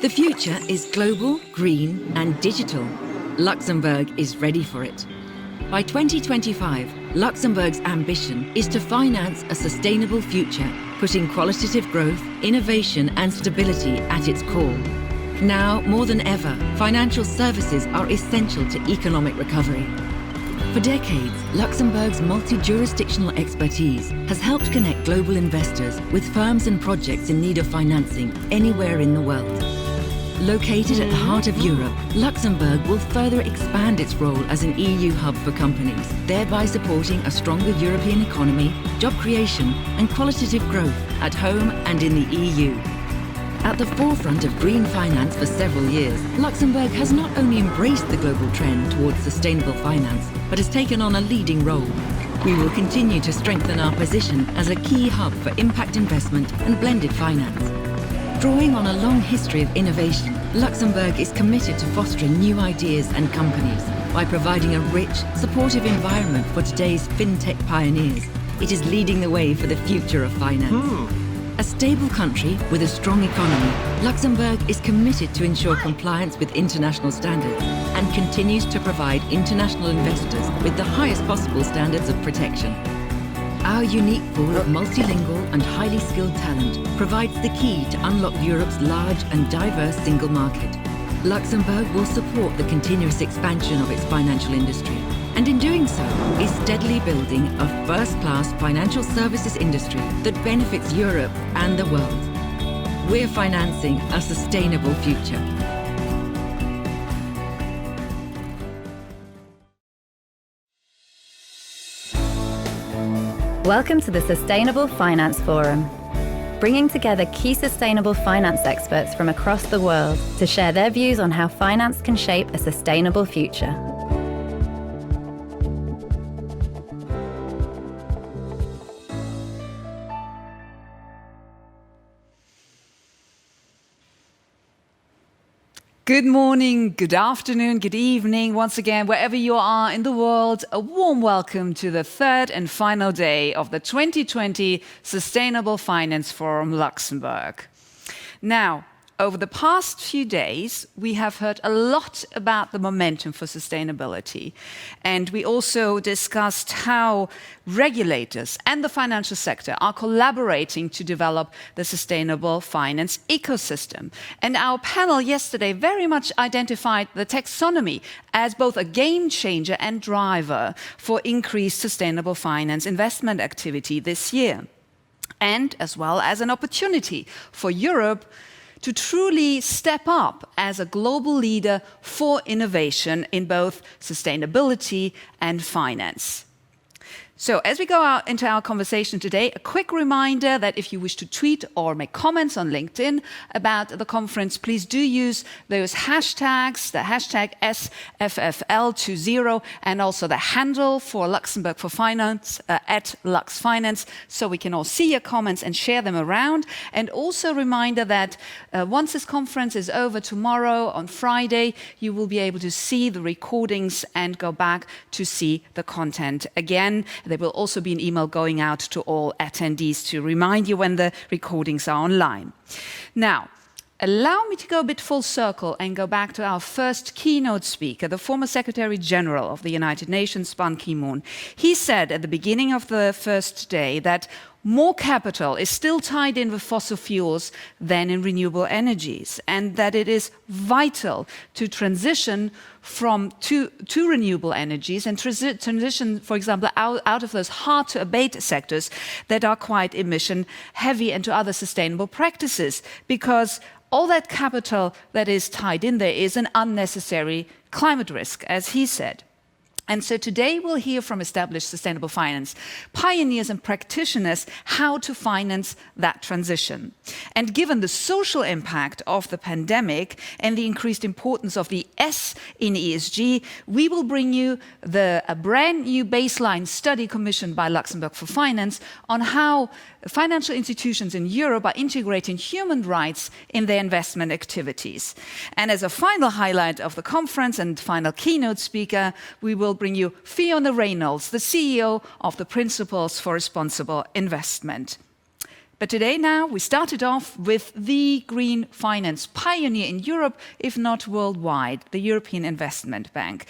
The future is global, green, and digital. Luxembourg is ready for it. By 2025, Luxembourg's ambition is to finance a sustainable future, putting qualitative growth, innovation, and stability at its core. Now, more than ever, financial services are essential to economic recovery. For decades, Luxembourg's multi-jurisdictional expertise has helped connect global investors with firms and projects in need of financing anywhere in the world. Located at the heart of Europe, Luxembourg will further expand its role as an EU hub for companies, thereby supporting a stronger European economy, job creation, and qualitative growth at home and in the EU. At the forefront of green finance for several years, Luxembourg has not only embraced the global trend towards sustainable finance, but has taken on a leading role. We will continue to strengthen our position as a key hub for impact investment and blended finance. Drawing on a long history of innovation, Luxembourg is committed to fostering new ideas and companies by providing a rich, supportive environment for today's fintech pioneers. It is leading the way for the future of finance. A stable country with a strong economy, Luxembourg is committed to ensure compliance with international standards and continues to provide international investors with the highest possible standards of protection. Our unique pool of multilingual and highly skilled talent provides the key to unlock Europe's large and diverse single market. Luxembourg will support the continuous expansion of its financial industry, and in doing so, is steadily building a first-class financial services industry that benefits Europe and the world. We're financing a sustainable future. Welcome to the Sustainable Finance Forum, bringing together key sustainable finance experts from across the world to share their views on how finance can shape a sustainable future. Good morning, good afternoon, good evening. Once again, wherever you are in the world, a warm welcome to the third and final day of the 2020 Sustainable Finance Forum Luxembourg. Now, over the past few days, we have heard a lot about the momentum for sustainability. And we also discussed how regulators and the financial sector are collaborating to develop the sustainable finance ecosystem. And our panel yesterday very much identified the taxonomy as both a game changer and driver for increased sustainable finance investment activity this year, and as well as an opportunity for Europe to truly step up as a global leader for innovation in both sustainability and finance. So as we go out into our conversation today, a quick reminder that if you wish to tweet or make comments on LinkedIn about the conference, please do use those hashtags, the hashtag SFFL20, and also the handle for Luxembourg for Finance, at LuxFinance, so we can all see your comments and share them around. And also a reminder that once this conference is over tomorrow, on Friday, you will be able to see the recordings and go back to see the content again. There will also be an email going out to all attendees to remind you when the recordings are online. Now, allow me to go a bit full circle and go back to our first keynote speaker, the former Secretary General of the United Nations, Ban Ki-moon. He said at the beginning of the first day that more capital is still tied in with fossil fuels than in renewable energies, and that it is vital to transition to renewable energies and transition, for example, out of those hard-to-abate sectors that are quite emission-heavy and to other sustainable practices, because all that capital that is tied in there is an unnecessary climate risk, as he said. And so today we'll hear from established sustainable finance pioneers and practitioners how to finance that transition. And given the social impact of the pandemic and the increased importance of the S in ESG, we will bring you a brand new baseline study commissioned by Luxembourg for Finance on how financial institutions in Europe are integrating human rights in their investment activities. And as a final highlight of the conference and final keynote speaker, we will bring you Fiona Reynolds, the CEO of the Principles for Responsible Investment. But today now, we started off with the green finance pioneer in Europe, if not worldwide, the European Investment Bank.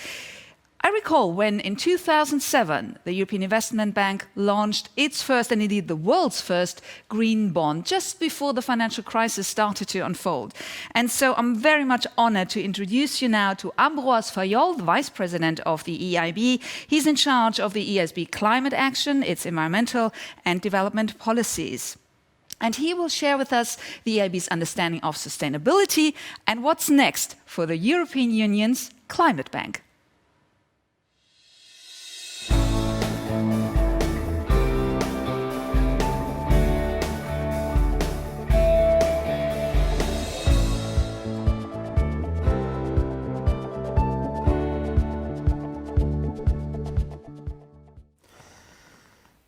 I recall when in 2007, the European Investment Bank launched its first, and indeed the world's first, green bond, just before the financial crisis started to unfold. And so I'm very much honored to introduce you now to Ambroise Fayolle, the Vice President of the EIB. He's in charge of the EIB climate action, its environmental and development policies. And he will share with us the EIB's understanding of sustainability and what's next for the European Union's climate bank.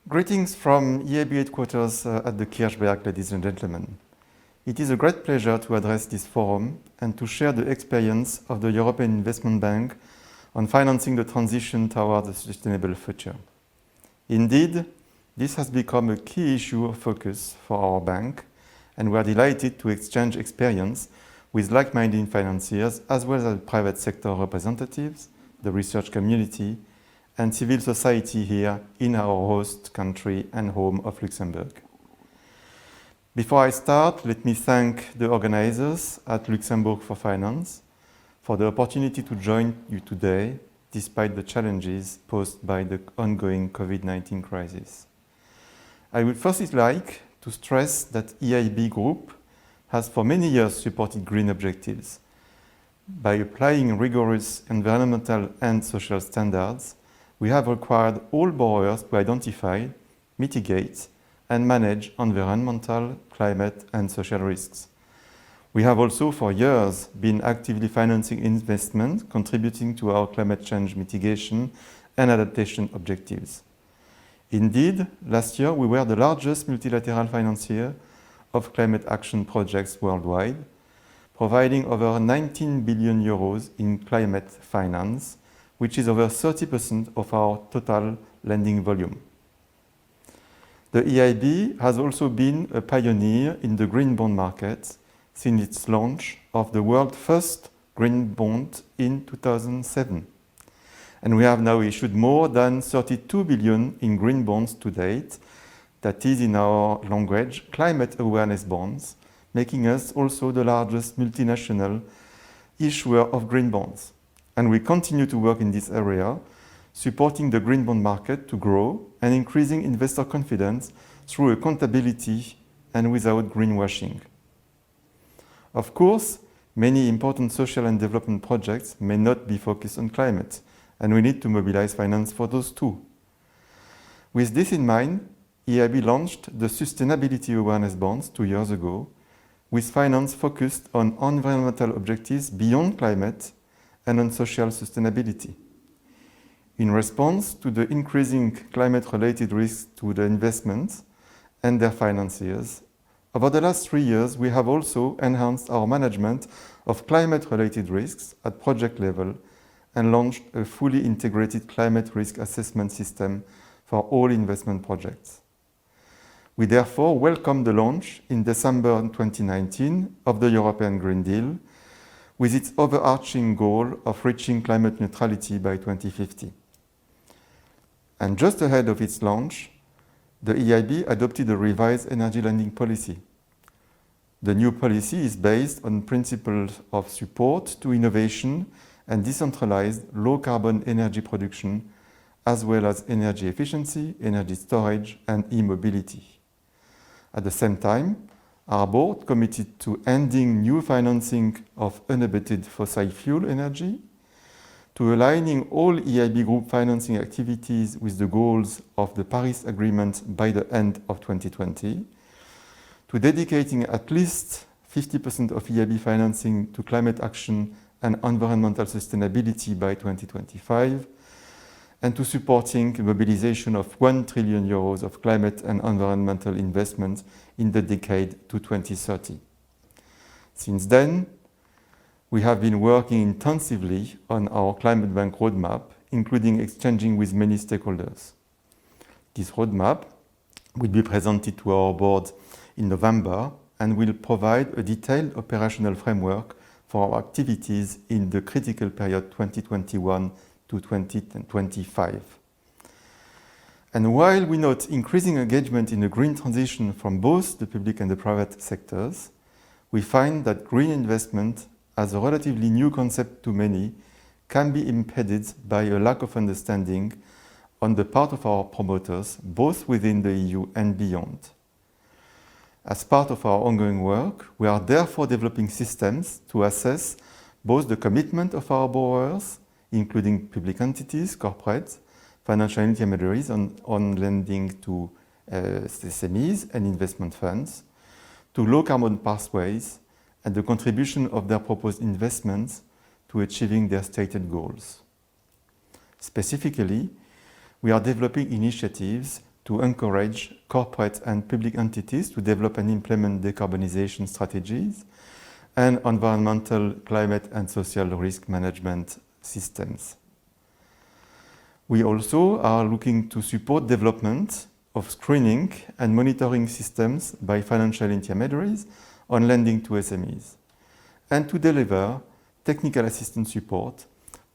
Greetings from EIB headquarters at the Kirchberg, ladies and gentlemen. It is a great pleasure to address this forum and to share the experience of the European Investment Bank on financing the transition toward a sustainable future. Indeed, this has become a key issue of focus for our bank, and we are delighted to exchange experience with like-minded financiers as well as private sector representatives, the research community, and civil society here in our host country and home of Luxembourg. Before I start, let me thank the organizers at Luxembourg for Finance for the opportunity to join you today, despite the challenges posed by the ongoing COVID-19 crisis. I would firstly like to stress that EIB Group has for many years supported green objectives by applying rigorous environmental and social standards. We have required all borrowers to identify, mitigate, and manage environmental, climate, and social risks. We have also for years been actively financing investment contributing to our climate change mitigation and adaptation objectives. Indeed, last year we were the largest multilateral financier of climate action projects worldwide, providing over 19 billion euros in climate finance, which is over 30% of our total lending volume. The EIB has also been a pioneer in the green bond market since its launch of the world's first green bond in 2007. And we have now issued more than 32 billion in green bonds to date, that is in our language, climate awareness bonds, making us also the largest multinational issuer of green bonds. And we continue to work in this area, supporting the green bond market to grow and increasing investor confidence through accountability and without greenwashing. Of course, many important social and development projects may not be focused on climate, and we need to mobilize finance for those too. With this in mind, EIB launched the Sustainability Awareness Bonds 2 years ago, with finance focused on environmental objectives beyond climate and on social sustainability. In response to the increasing climate-related risks to the investments and their financiers, over the last 3 years, we have also enhanced our management of climate-related risks at project level and launched a fully integrated climate risk assessment system for all investment projects. We therefore welcome the launch in December 2019 of the European Green Deal, with its overarching goal of reaching climate neutrality by 2050. And just ahead of its launch, the EIB adopted a revised energy lending policy. The new policy is based on principles of support to innovation and decentralized low-carbon energy production, as well as energy efficiency, energy storage, and e-mobility. At the same time, our board committed to ending new financing of unabated fossil fuel energy, to aligning all EIB Group financing activities with the goals of the Paris Agreement by the end of 2020, to dedicating at least 50% of EIB financing to climate action and environmental sustainability by 2025, and to supporting mobilization of 1 trillion euros of climate and environmental investment in the decade to 2030. Since then, we have been working intensively on our climate bank roadmap, including exchanging with many stakeholders. This roadmap will be presented to our board in November and will provide a detailed operational framework for our activities in the critical period 2021 to 2025. And while we note increasing engagement in the green transition from both the public and the private sectors, we find that green investment, as a relatively new concept to many, can be impeded by a lack of understanding on the part of our promoters, both within the EU and beyond. As part of our ongoing work, we are therefore developing systems to assess both the commitment of our borrowers, including public entities, corporates, financial intermediaries on lending to SMEs and investment funds, to low carbon pathways, and the contribution of their proposed investments to achieving their stated goals. Specifically, we are developing initiatives to encourage corporate and public entities to develop and implement decarbonization strategies and environmental, climate, and social risk management systems. We also are looking to support development of screening and monitoring systems by financial intermediaries on lending to SMEs, and to deliver technical assistance support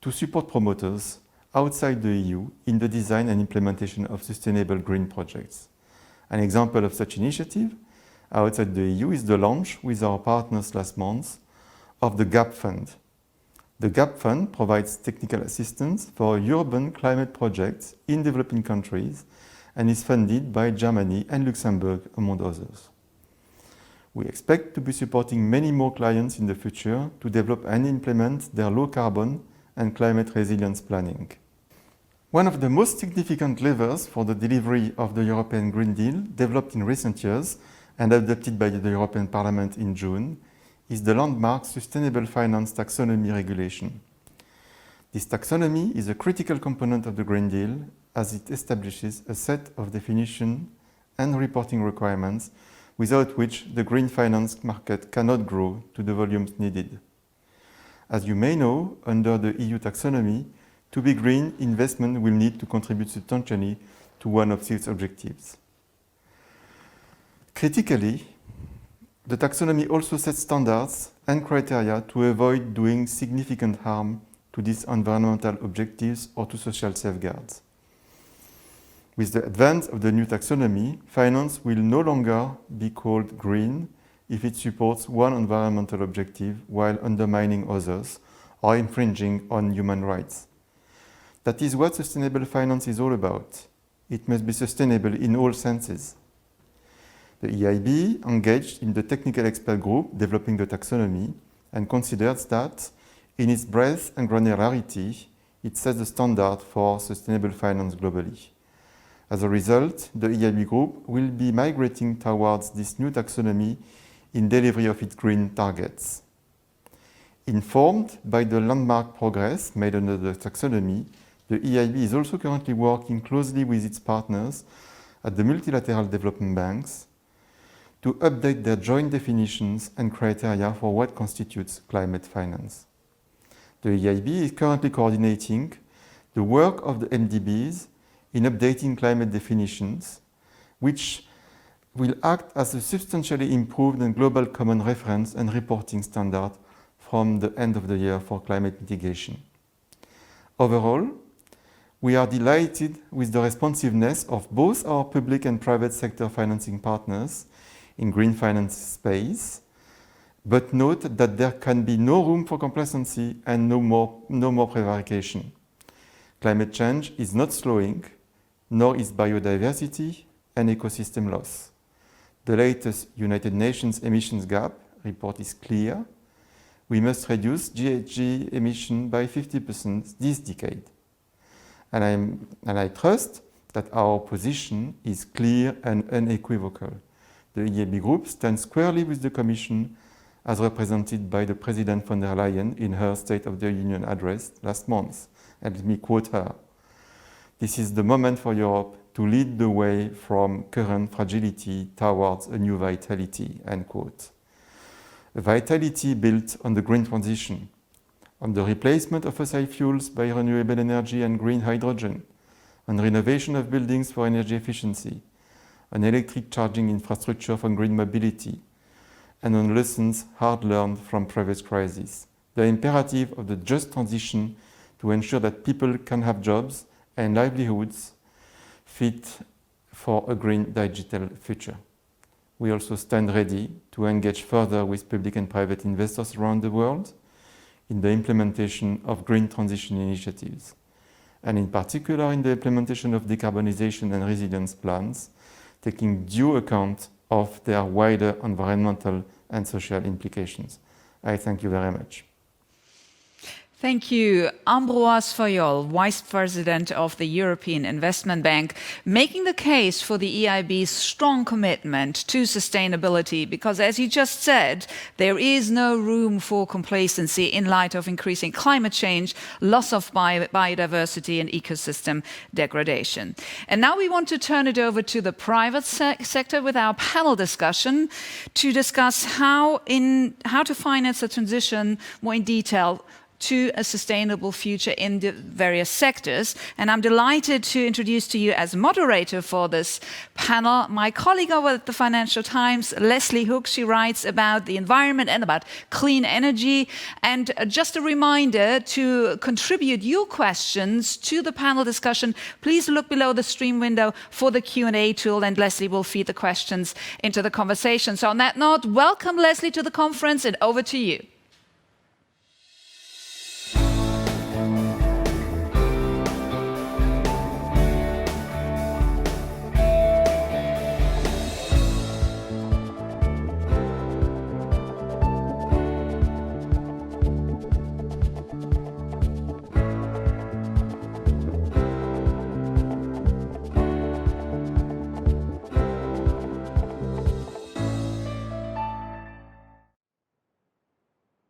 to support promoters outside the EU in the design and implementation of sustainable green projects. An example of such initiative outside the EU is the launch with our partners last month of the GAP Fund. The GAP Fund provides technical assistance for urban climate projects in developing countries and is funded by Germany and Luxembourg, among others. We expect to be supporting many more clients in the future to develop and implement their low carbon and climate resilience planning. One of the most significant levers for the delivery of the European Green Deal, developed in recent years and adopted by the European Parliament in June, is the landmark Sustainable Finance Taxonomy regulation. This taxonomy is a critical component of the Green Deal as it establishes a set of definition and reporting requirements without which the green finance market cannot grow to the volumes needed. As you may know, under the EU taxonomy, to be green, investment will need to contribute substantially to one of its objectives. Critically, the taxonomy also sets standards and criteria to avoid doing significant harm to these environmental objectives or to social safeguards. With the advance of the new taxonomy, finance will no longer be called green if it supports one environmental objective while undermining others or infringing on human rights. That is what sustainable finance is all about. It must be sustainable in all senses. The EIB engaged in the technical expert group developing the taxonomy and considers that, in its breadth and granularity, it sets the standard for sustainable finance globally. As a result, the EIB group will be migrating towards this new taxonomy in delivery of its green targets. Informed by the landmark progress made under the taxonomy, the EIB is also currently working closely with its partners at the multilateral development banks to update their joint definitions and criteria for what constitutes climate finance. The EIB is currently coordinating the work of the MDBs in updating climate definitions, which will act as a substantially improved and global common reference and reporting standard from the end of the year for climate mitigation. Overall, we are delighted with the responsiveness of both our public and private sector financing partners in green finance space, but note that there can be no room for complacency and no more prevarication. Climate change is not slowing, nor is biodiversity and ecosystem loss. The latest United Nations emissions gap report is clear. We must reduce GHG emission by 50% this decade. And I trust that our position is clear and unequivocal. The EIB Group stands squarely with the Commission as represented by the President von der Leyen in her State of the Union address last month. And let me quote her. "This is the moment for Europe to lead the way from current fragility towards a new vitality," end quote. A vitality built on the green transition, on the replacement of fossil fuels by renewable energy and green hydrogen, on renovation of buildings for energy efficiency, on electric charging infrastructure for green mobility, and on lessons hard learned from previous crises. The imperative of the just transition to ensure that people can have jobs and livelihoods fit for a green digital future. We also stand ready to engage further with public and private investors around the world in the implementation of green transition initiatives, and in particular in the implementation of decarbonization and resilience plans, taking due account of their wider environmental and social implications. I thank you very much. Thank you, Ambroise Fayol, Vice President of the European Investment Bank, making the case for the EIB's strong commitment to sustainability, because as you just said, there is no room for complacency in light of increasing climate change, loss of biodiversity and ecosystem degradation. And now we want to turn it over to the private sector with our panel discussion to discuss how to finance the transition more in detail to a sustainable future in the various sectors. And I'm delighted to introduce to you as moderator for this panel my colleague over at the Financial Times, Leslie Hook. She writes about the environment and about clean energy. And just a reminder to contribute your questions to the panel discussion, please look below the stream window for the Q&A tool, and Leslie will feed the questions into the conversation. So on that note, welcome Leslie to the conference, and over to you.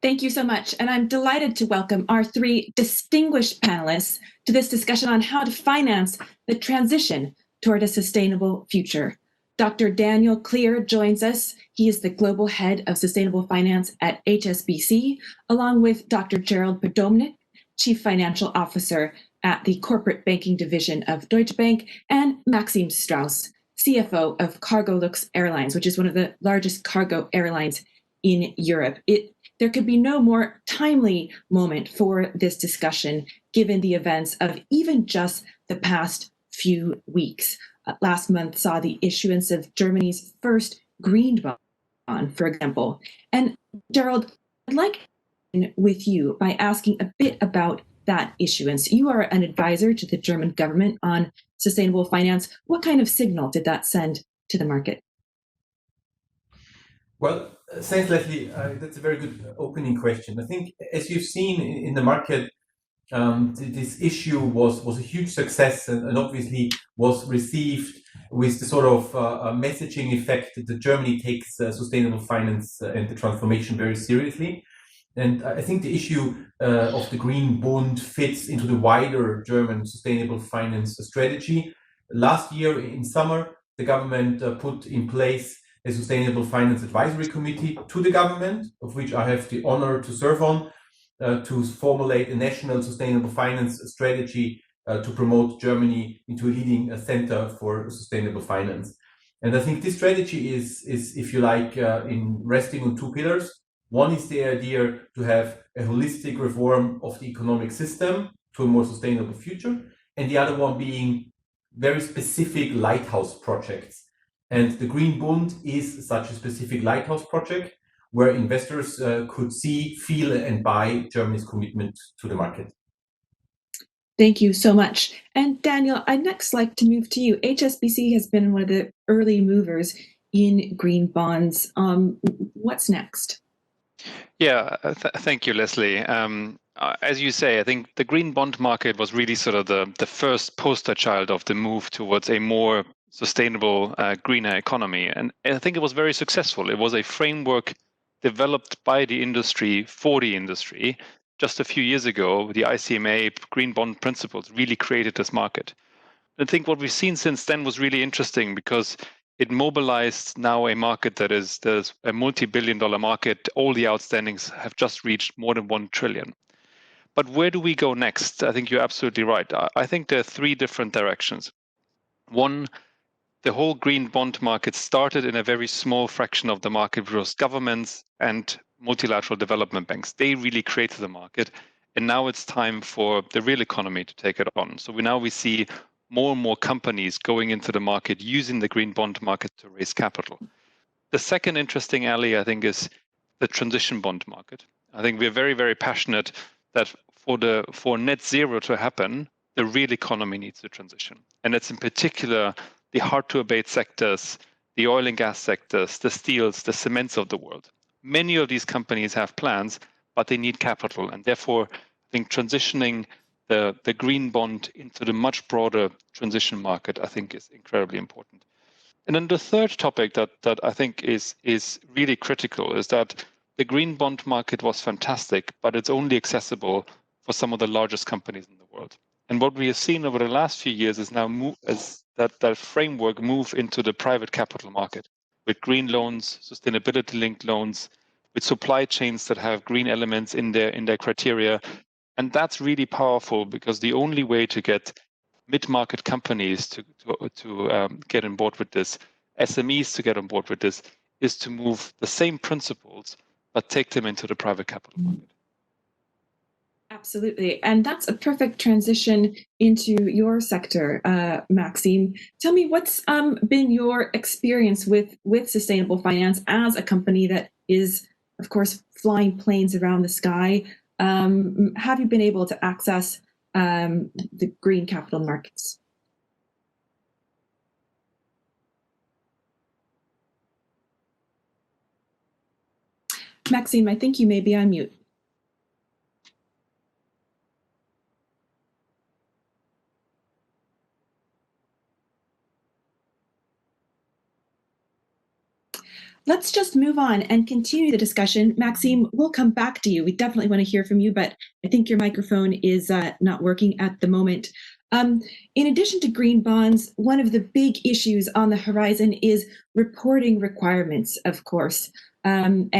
Thank you so much. And I'm delighted to welcome our three distinguished panelists to this discussion on how to finance the transition toward a sustainable future. Dr. Daniel Klier joins us. He is the Global Head of Sustainable Finance at HSBC, along with Dr. Gerald Podomnik, Chief Financial Officer at the Corporate Banking Division of Deutsche Bank, and Maxime Strauss, CFO of Cargolux Airlines, which is one of the largest cargo airlines in Europe. There could be no more timely moment for this discussion, given the events of even just the past few weeks. Last month saw the issuance of Germany's first green bond, for example. And Gerald, I'd like to begin with you by asking a bit about that issuance. You are an advisor to the German government on sustainable finance. What kind of signal did that send to the market? Well, thanks, Leslie. That's a very good opening question. I think, as you've seen in the market, this issue was a huge success and obviously was received with the sort of messaging effect that Germany takes sustainable finance and the transformation very seriously. And I think the issue of the Green Bund fits into the wider German sustainable finance strategy. Last year in summer, the government put in place a Sustainable Finance Advisory Committee to the government, of which I have the honor to serve on, to formulate a national sustainable finance strategy to promote Germany into a leading center for sustainable finance. And I think this strategy is if you like, in resting on two pillars. One is the idea to have a holistic reform of the economic system to a more sustainable future, and the other one being very specific lighthouse projects. And the Green Bund is such a specific lighthouse project where investors could see, feel, and buy Germany's commitment to the market. Thank you so much. And Daniel, I'd next like to move to you. HSBC has been one of the early movers in green bonds. What's next? Yeah, thank you, Leslie. As you say, I think the green bond market was really sort of the first poster child of the move towards a more sustainable, greener economy. And I think it was very successful. It was a framework developed by the industry for the industry. Just a few years ago, the ICMA green bond principles really created this market. I think what we've seen since then was really interesting because it mobilized now a market that is there's a multi-billion-dollar market. All the outstandings have just reached more than 1 trillion. But where do we go next? I think you're absolutely right. I think there are three different directions. One, the whole green bond market started in a very small fraction of the market, which was governments and multilateral development banks. They really created the market. And now it's time for the real economy to take it on. So we see more and more companies going into the market using the green bond market to raise capital. The second interesting alley, I think, is the transition bond market. I think we're very, very passionate that for net zero to happen, the real economy needs to transition. And it's in particular the hard to abate sectors, the oil and gas sectors, the steels, the cements of the world. Many of these companies have plans, but they need capital. And therefore, I think transitioning the green bond into the much broader transition market, I think, is incredibly important. And then the third topic that I think is really critical is that the green bond market was fantastic, but it's only accessible for some of the largest companies in the world. And what we have seen over the last few years is now that framework move into the private capital market with green loans, sustainability-linked loans, with supply chains that have green elements in their criteria. And that's really powerful because the only way to get mid-market companies to get on board with this, SMEs to get on board with this, is to move the same principles, but take them into the private capital market. Absolutely. And that's a perfect transition into your sector, Maxime. Tell me, what's been your experience with sustainable finance as a company that is, of course, flying planes around the sky? Have you been able to access the green capital markets? Maxime, I think you may be on mute. Let's just move on and continue the discussion. Maxime, we'll come back to you. We definitely want to hear from you, but I think your microphone is not working at the moment. In addition to green bonds, one of the big issues on the horizon is reporting requirements, of course, and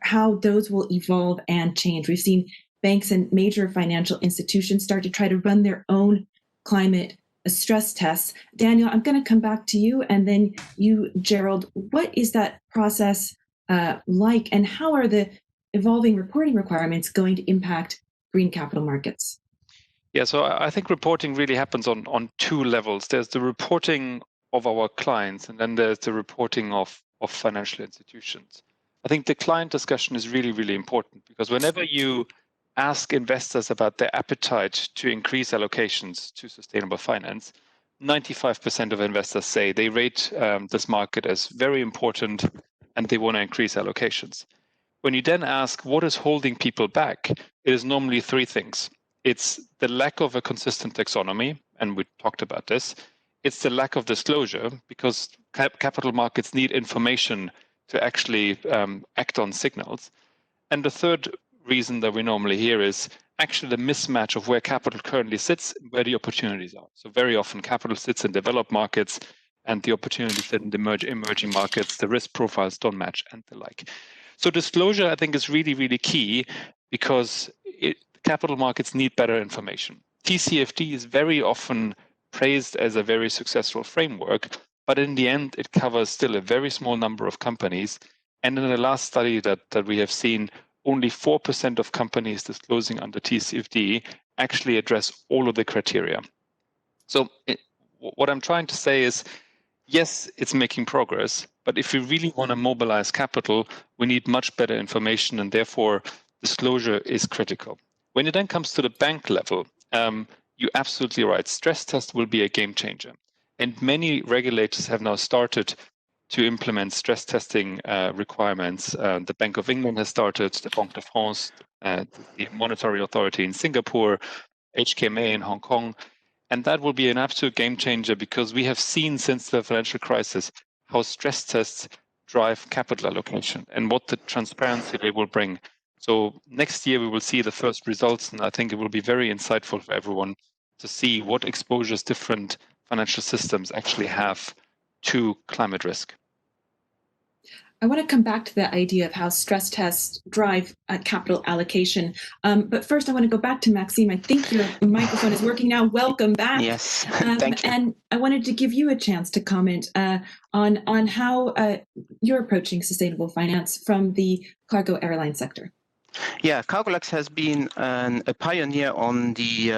how those will evolve and change. We've seen banks and major financial institutions start to try to run their own climate stress tests. Daniel, I'm going to come back to you, and then you, Gerald. What is that process like, and how are the evolving reporting requirements going to impact green capital markets? Yeah, so I think reporting really happens on two levels. There's the reporting of our clients, and then there's the reporting of financial institutions. I think the client discussion is really, really important, because whenever you ask investors about their appetite to increase allocations to sustainable finance, 95% of investors say they rate this market as very important and they want to increase allocations. When you then ask what is holding people back, it is normally three things. It's the lack of a consistent taxonomy, and we talked about this. It's the lack of disclosure, because capital markets need information to actually act on signals. And the third reason that we normally hear is actually the mismatch of where capital currently sits and where the opportunities are. So very often capital sits in developed markets and the opportunities sit in the emerging markets, the risk profiles don't match and the like. So disclosure, I think, is really, really key, because capital markets need better information. TCFD is very often praised as a very successful framework, but in the end, it covers still a very small number of companies. And in the last study that we have seen, only 4% of companies disclosing under TCFD actually address all of the criteria. So what I'm trying to say is, yes, it's making progress, but if we really want to mobilize capital, we need much better information, and therefore disclosure is critical. When it then comes to the bank level, you're absolutely right. Stress test will be a game changer. And many regulators have now started to implement stress testing requirements. The Bank of England has started, the Banque de France, the Monetary Authority in Singapore, HKMA in Hong Kong. And that will be an absolute game changer, because we have seen since the financial crisis how stress tests drive capital allocation and what the transparency they will bring. So next year we will see the first results, and I think it will be very insightful for everyone to see what exposures different financial systems actually have to climate risk. I want to come back to the idea of how stress tests drive capital allocation. But first, I want to go back to Maxime. I think your microphone is working now. Welcome back. Yes, thank you. And I wanted to give you a chance to comment on how you're approaching sustainable finance from the cargo airline sector. Yeah, Cargolux has been a pioneer on the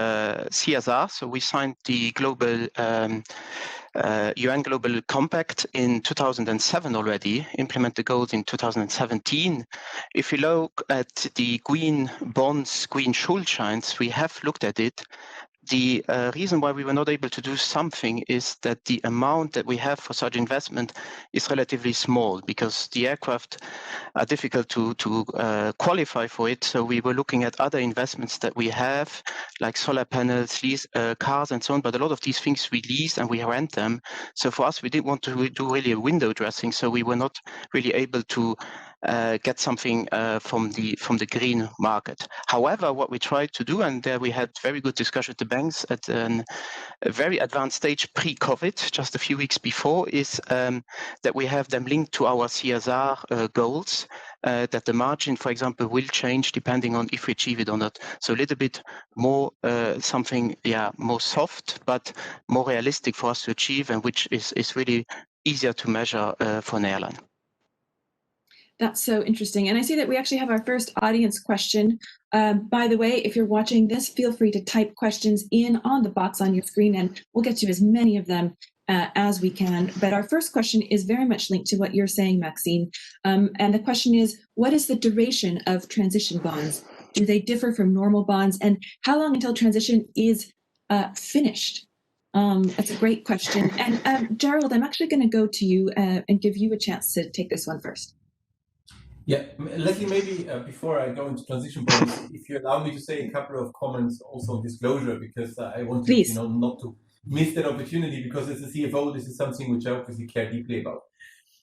CSR. So we signed the global UN Global Compact in 2007 already, implement the goals in 2017. If you look at the green bonds, green Schuldscheins, we have looked at it. The reason why we were not able to do something is that the amount that we have for such investment is relatively small because the aircraft are difficult to qualify for it. So we were looking at other investments that we have, like solar panels, lease cars and so on. But a lot of these things we lease and we rent them. So for us, we didn't want to do really a window dressing. So we were not really able to get something from the green market. However, what we tried to do, and there we had very good discussion with the banks at a very advanced stage pre-COVID, just a few weeks before, is that we have them linked to our CSR goals, that the margin, for example, will change depending on if we achieve it or not. So a little bit more something, more soft, but more realistic for us to achieve, and which is really easier to measure for an airline. That's so interesting. And I see that we actually have our first audience question. By the way, if you're watching this, feel free to type questions in on the box on your screen, and we'll get to as many of them as we can. But our first question is very much linked to what you're saying, Maxime. And the question is, what is the duration of transition bonds? Do they differ from normal bonds? And how long until transition is finished? That's a great question. And Gerald, I'm actually going to go to you and give you a chance to take this one first. Yeah, Leslie, maybe before I go into transition bonds, if you allow me to say a couple of comments also on disclosure, because I want to, not to miss that opportunity, because as a CFO, this is something which I obviously care deeply about.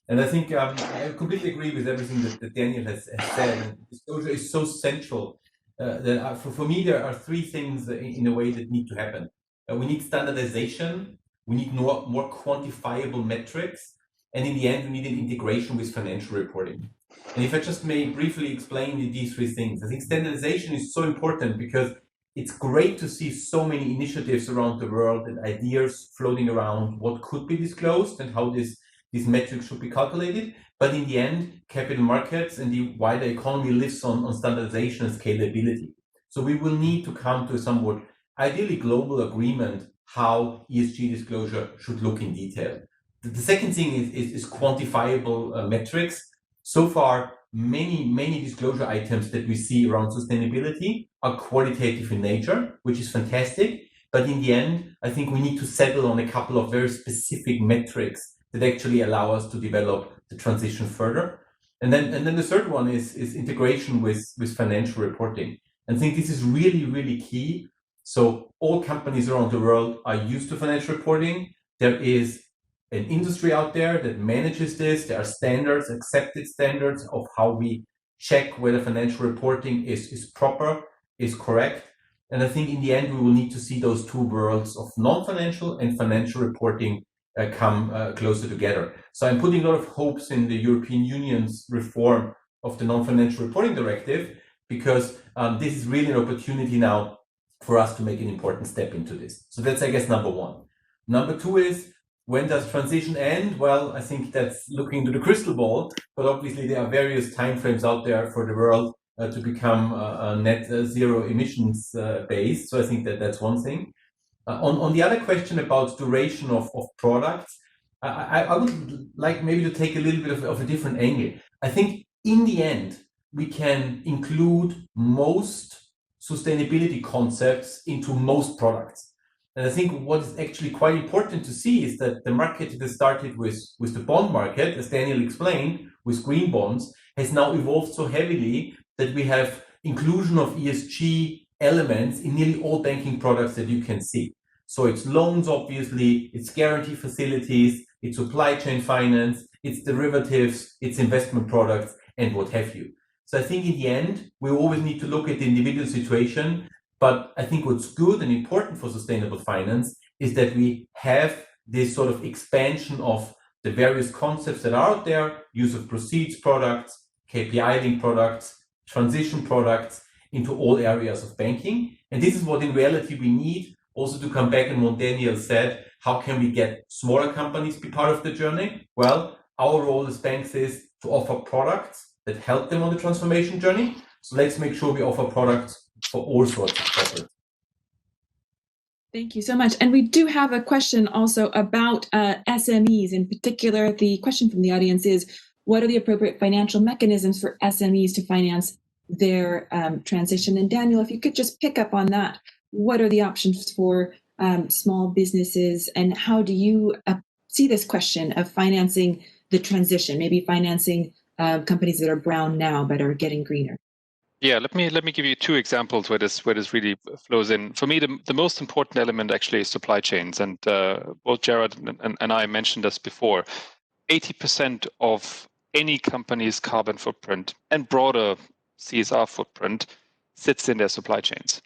And I think I completely agree with everything that Daniel has said. And disclosure is so central that for me, there are three things in a way that need to happen. We need standardization, we need more quantifiable metrics, and in the end, we need an integration with financial reporting. And if I just may briefly explain these three things, I think standardization is so important because it's great to see so many initiatives around the world and ideas floating around what could be disclosed and how these metrics should be calculated. But in the end, capital markets and the wider economy lives on standardization and scalability. So we will need to come to a somewhat ideally global agreement how ESG disclosure should look in detail. The second thing is quantifiable metrics. So far, many disclosure items that we see around sustainability are qualitative in nature, which is fantastic. But in the end, I think we need to settle on a couple of very specific metrics that actually allow us to develop the transition further. And then the third one is integration with financial reporting. And I think this is really, really key. So all companies around the world are used to financial reporting. There is an industry out there that manages this. There are standards, accepted standards of how we check whether financial reporting is proper, is correct. And I think in the end, we will need to see those two worlds of non-financial and financial reporting come closer together. So I'm putting a lot of hopes in the European Union's reform of the non-financial reporting directive, because this is really an opportunity now for us to make an important step into this. So that's, I guess, number one. Number two is, when does transition end? Well, I think that's looking into the crystal ball, but obviously there are various timeframes out there for the world to become a net zero emissions base. So I think that's one thing. On the other question about duration of products, I would like maybe to take a little bit of a different angle. I think in the end, we can include most sustainability concepts into most products. And I think what is actually quite important to see is that the market that started with the bond market, as Daniel explained, with green bonds, has now evolved so heavily that we have inclusion of ESG elements in nearly all banking products that you can see. So it's loans, obviously, it's guarantee facilities, it's supply chain finance, it's derivatives, it's investment products, and what have you. So I think in the end, we always need to look at the individual situation. But I think what's good and important for sustainable finance is that we have this sort of expansion of the various concepts that are out there, use of proceeds products, KPI linked products, transition products, into all areas of banking. And this is what in reality we need. Also to come back on what Daniel said, how can we get smaller companies be part of the journey? Well, our role as banks is to offer products that help them on the transformation journey. So let's make sure we offer products for all sorts of corporates. Thank you so much. And we do have a question also about SMEs. In particular, the question from the audience is, what are the appropriate financial mechanisms for SMEs to finance their transition? And Daniel, if you could just pick up on that, what are the options for small businesses, and how do you see this question of financing the transition, maybe financing companies that are brown now but are getting greener? Yeah, let me give you two examples where this really flows in. For me, the most important element actually is supply chains, and both Jared and I mentioned this before. 80% of any company's carbon footprint and broader CSR footprint sits in their supply chains.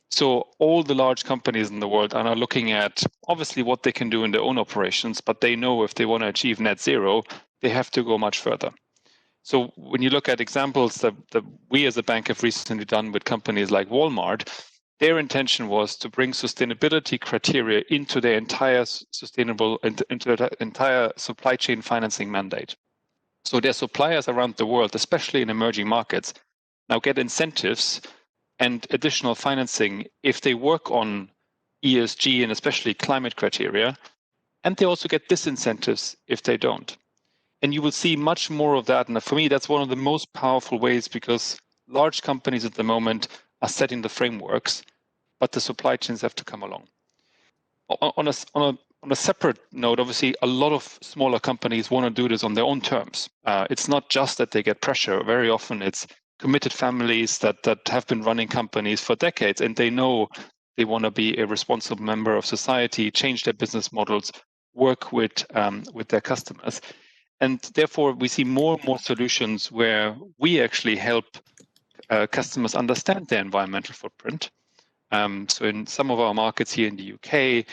So all the large companies in the world are now looking at obviously what they can do in their own operations, but they know if they want to achieve net zero, they have to go much further. So when you look at examples that we as a bank have recently done with companies like Walmart, their intention was to bring sustainability criteria into their entire into their entire supply chain financing mandate. So their suppliers around the world, especially in emerging markets, now get incentives and additional financing if they work on ESG and especially climate criteria, and they also get disincentives if they don't. And you will see much more of that. And for me, that's one of the most powerful ways, because large companies at the moment are setting the frameworks, but the supply chains have to come along. On a separate note, obviously, a lot of smaller companies want to do this on their own terms. It's not just that they get pressure. Very often it's committed families that have been running companies for decades, and they know they want to be a responsible member of society, change their business models, work with their customers. And therefore, we see more and more solutions where we actually help customers understand their environmental footprint. So in some of our markets here in the UK,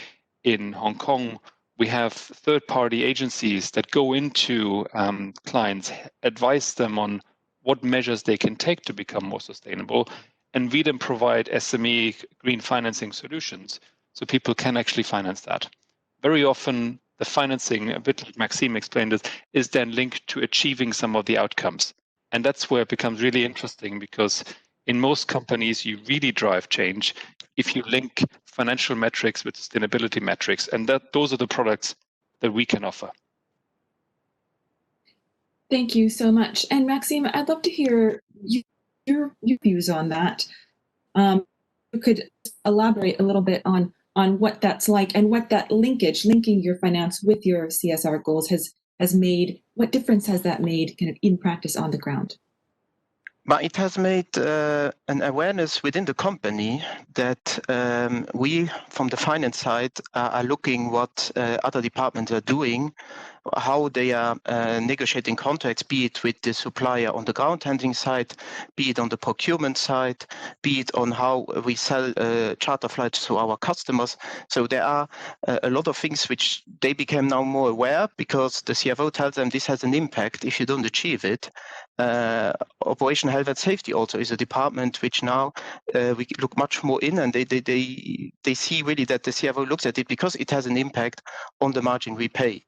in Hong Kong, we have third-party agencies that go into clients, advise them on what measures they can take to become more sustainable, and we then provide SME green financing solutions so people can actually finance that. Very often, the financing, a bit like Maxime explained it, is then linked to achieving some of the outcomes. And that's where it becomes really interesting, because in most companies, you really drive change if you link financial metrics with sustainability metrics. And those are the products that we can offer. Thank you so much. And Maxime, I'd love to hear your views on that. You could elaborate a little bit on what that's like, and what that linking your finance with your CSR goals has made. What difference has that made kind of in practice on the ground? But it has made an awareness within the company that we, from the finance side, are looking what other departments are doing, how they are negotiating contracts, be it with the supplier on the ground handling side, be it on the procurement side, be it on how we sell charter flights to our customers. So there are a lot of things which they became now more aware, because the CFO tells them this has an impact if you don't achieve it. Operational health and safety also is a department which now we look much more in, and they see really that the CFO looks at it because it has an impact on the margin we pay.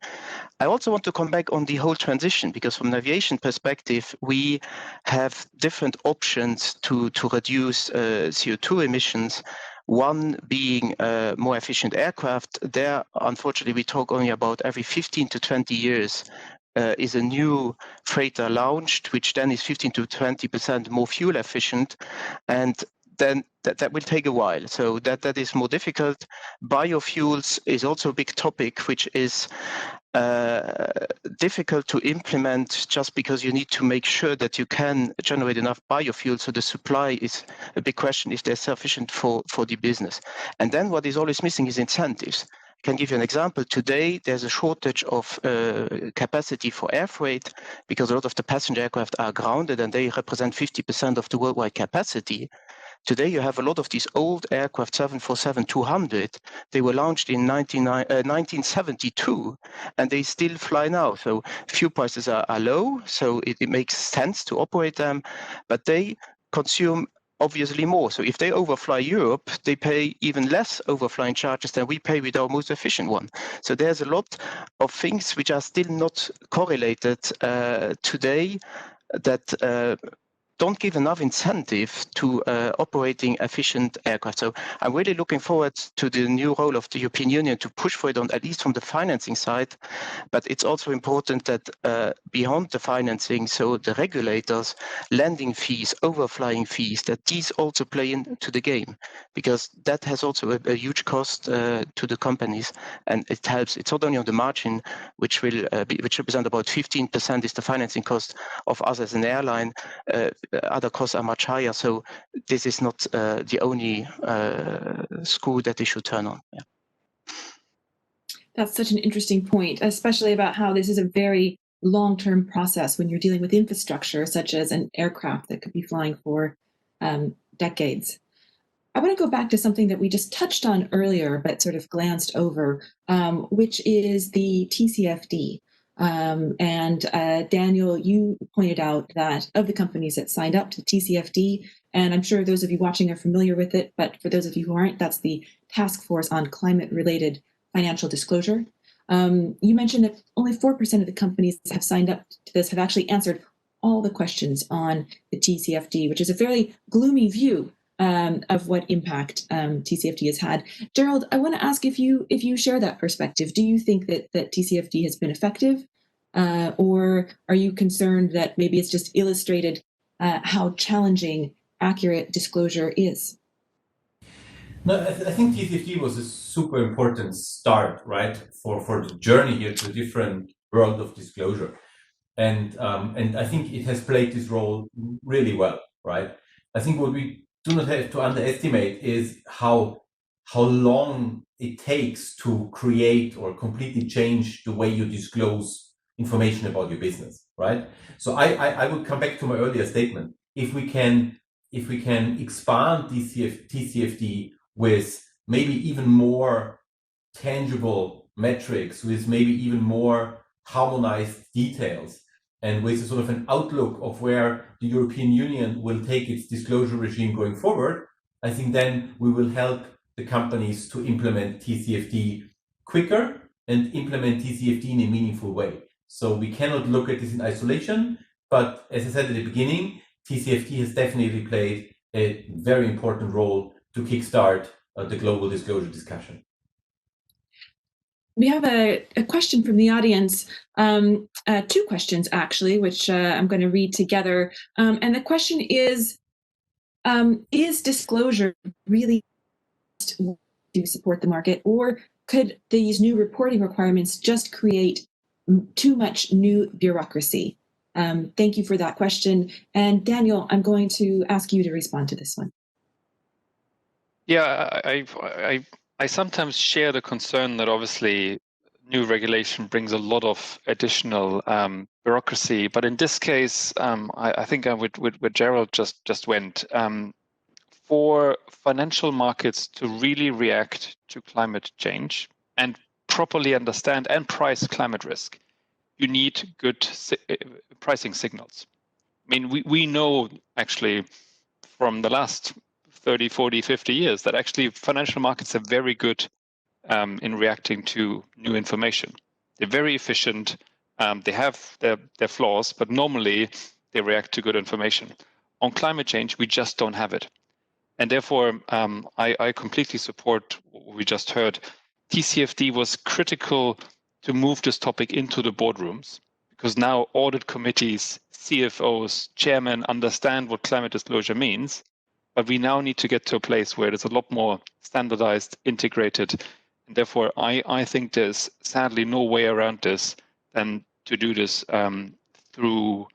I also want to come back on the whole transition, because from an aviation perspective, we have different options to reduce CO2 emissions. One being more efficient aircraft. There, unfortunately, we talk only about every 15 to 20 years is a new freighter launched, which then is 15 to 20% more fuel efficient. And then that will take a while. So that is more difficult. Biofuels is also a big topic, which is difficult to implement, just because you need to make sure that you can generate enough biofuel. So the supply is a big question, if they're sufficient for the business. And then what is always missing is incentives. I can give you an example. Today, there's a shortage of capacity for air freight, because a lot of the passenger aircraft are grounded, and they represent 50% of the worldwide capacity. Today, you have a lot of these old aircraft 747-200. They were launched in 1972, and they still fly now. So fuel prices are low, so it makes sense to operate them, but they consume obviously more. So if they overfly Europe, they pay even less overflying charges than we pay with our most efficient one. So there's a lot of things which are still not correlated today that don't give enough incentive to operating efficient aircraft. So I'm really looking forward to the new role of the European Union to push for it, on at least from the financing side. But it's also important that beyond the financing, so the regulators, landing fees, overflying fees, that these also play into the game, because that has also a huge cost to the companies, and it helps. It's not only on the margin, which represent about 15% is the financing cost of us as an airline. Other costs are much higher, so this is not the only screw that they should turn on. Yeah. That's such an interesting point, especially about how this is a very long-term process when you're dealing with infrastructure, such as an aircraft that could be flying for decades. I want to go back to something that we just touched on earlier, but sort of glanced over, which is the TCFD. Daniel, you pointed out that of the companies that signed up to the TCFD, and I'm sure those of you watching are familiar with it, but for those of you who aren't, that's the Task Force on Climate-Related Financial Disclosure. You mentioned that only 4% of the companies that have signed up to this have actually answered all the questions on the TCFD, which is a fairly gloomy view of what impact TCFD has had. Gerald, I want to ask if you share that perspective. Do you think that TCFD has been effective, or are you concerned that maybe it's just illustrated how challenging accurate disclosure is? No, I think TCFD was a super important start, right, for the journey here to a different world of disclosure, and I think it has played this role really well, right? I think what we do not have to underestimate is how long it takes to create or completely change the way you disclose information about your business, right? So I would come back to my earlier statement. If we can expand TCFD with maybe even more tangible metrics, with maybe even more harmonized details, and with a sort of an outlook of where the European Union will take its disclosure regime going forward, I think then we will help the companies to implement TCFD quicker and implement TCFD in a meaningful way. So we cannot look at this in isolation, but as I said at the beginning, TCFD has definitely played a very important role to kickstart the global disclosure discussion. We have a question from the audience, two questions actually, which I'm going to read together. And the question is disclosure really to support the market, or could these new reporting requirements just create too much new bureaucracy? Thank you for that question. And Daniel, I'm going to ask you to respond to this one. Yeah, I sometimes share the concern that obviously new regulation brings a lot of additional bureaucracy, but in this case, I think I'm with Gerald just went. For financial markets to really react to climate change and properly understand and price climate risk, you need good pricing signals. I mean, we know actually from the last 30, 40, 50 years that actually financial markets are very good in reacting to new information. They're very efficient. They have their flaws, but normally they react to good information. On climate change, we just don't have it. And therefore, I completely support what we just heard. TCFD was critical to move this topic into the boardrooms, because now audit committees, CFOs, chairmen understand what climate disclosure means. But we now need to get to a place where it's a lot more standardized, integrated. And therefore, I think there's sadly no way around this than to do this through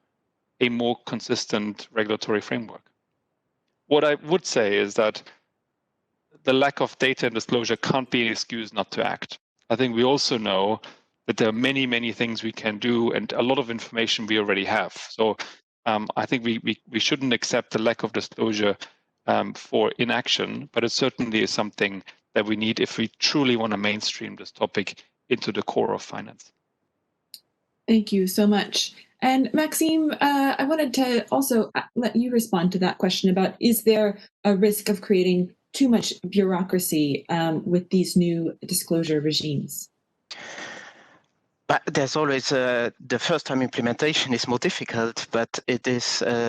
a more consistent regulatory framework. What I would say is that the lack of data and disclosure can't be an excuse not to act. I think we also know that there are many, many things we can do and a lot of information we already have. So I think we shouldn't accept the lack of disclosure for inaction, but it certainly is something that we need if we truly want to mainstream this topic into the core of finance. Thank you so much. And Maxime, I wanted to also let you respond to that question about, is there a risk of creating too much bureaucracy with these new disclosure regimes? But there's always the first time implementation is more difficult, but it is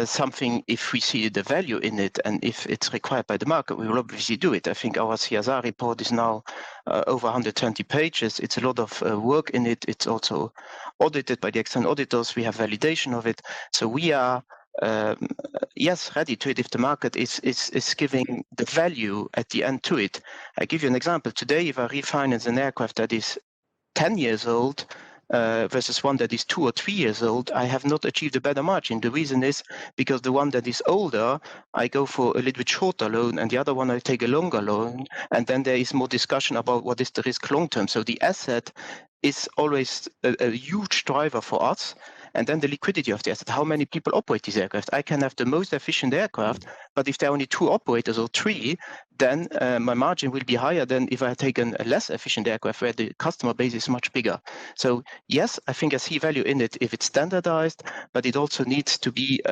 something, if we see the value in it and if it's required by the market, we will obviously do it. I think our CSR report is now over 120 pages. It's a lot of work in it. It's also audited by the external auditors. We have validation of it. So we are, yes, ready to it if the market is giving the value at the end to it. I give you an example. Today, if I refinance an aircraft that is 10 years old, versus one that is 2 or 3 years old, I have not achieved a better margin. The reason is because the one that is older, I go for a little bit shorter loan, and the other one I take a longer loan, and then there is more discussion about what is the risk long term. So the asset is always a huge driver for us. And then the liquidity of the asset, how many people operate these aircraft? I can have the most efficient aircraft, but if there are only 2 operators or 3, then my margin will be higher than if I had taken a less efficient aircraft where the customer base is much bigger. So yes, I think I see value in it if it's standardized, but it also needs to be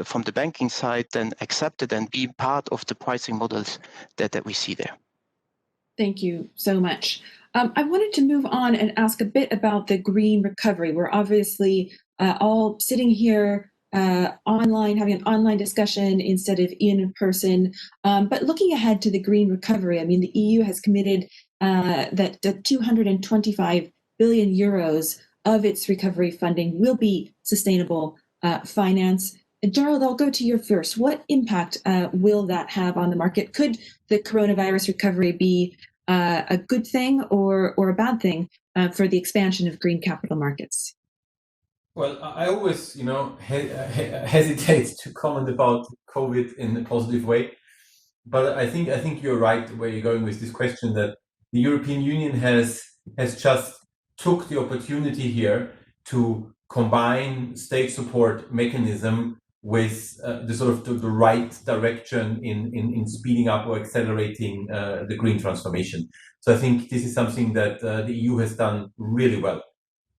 from the banking side then accepted and be part of the pricing models that we see there. Thank you so much. I wanted to move on and ask a bit about the green recovery. We're obviously all sitting here online, having an online discussion instead of in person. But looking ahead to the green recovery, I mean, the EU has committed that the 225 billion euros of its recovery funding will be sustainable finance. Gerald, I'll go to you first. What impact will that have on the market? Could the coronavirus recovery be a good thing or a bad thing for the expansion of green capital markets? Well, I always, hesitate to comment about COVID in a positive way, but I think you're right where you're going with this question, that the European Union has just took the opportunity here to combine state support mechanism with the right direction in speeding up or accelerating the green transformation. So I think this is something that the EU has done really well.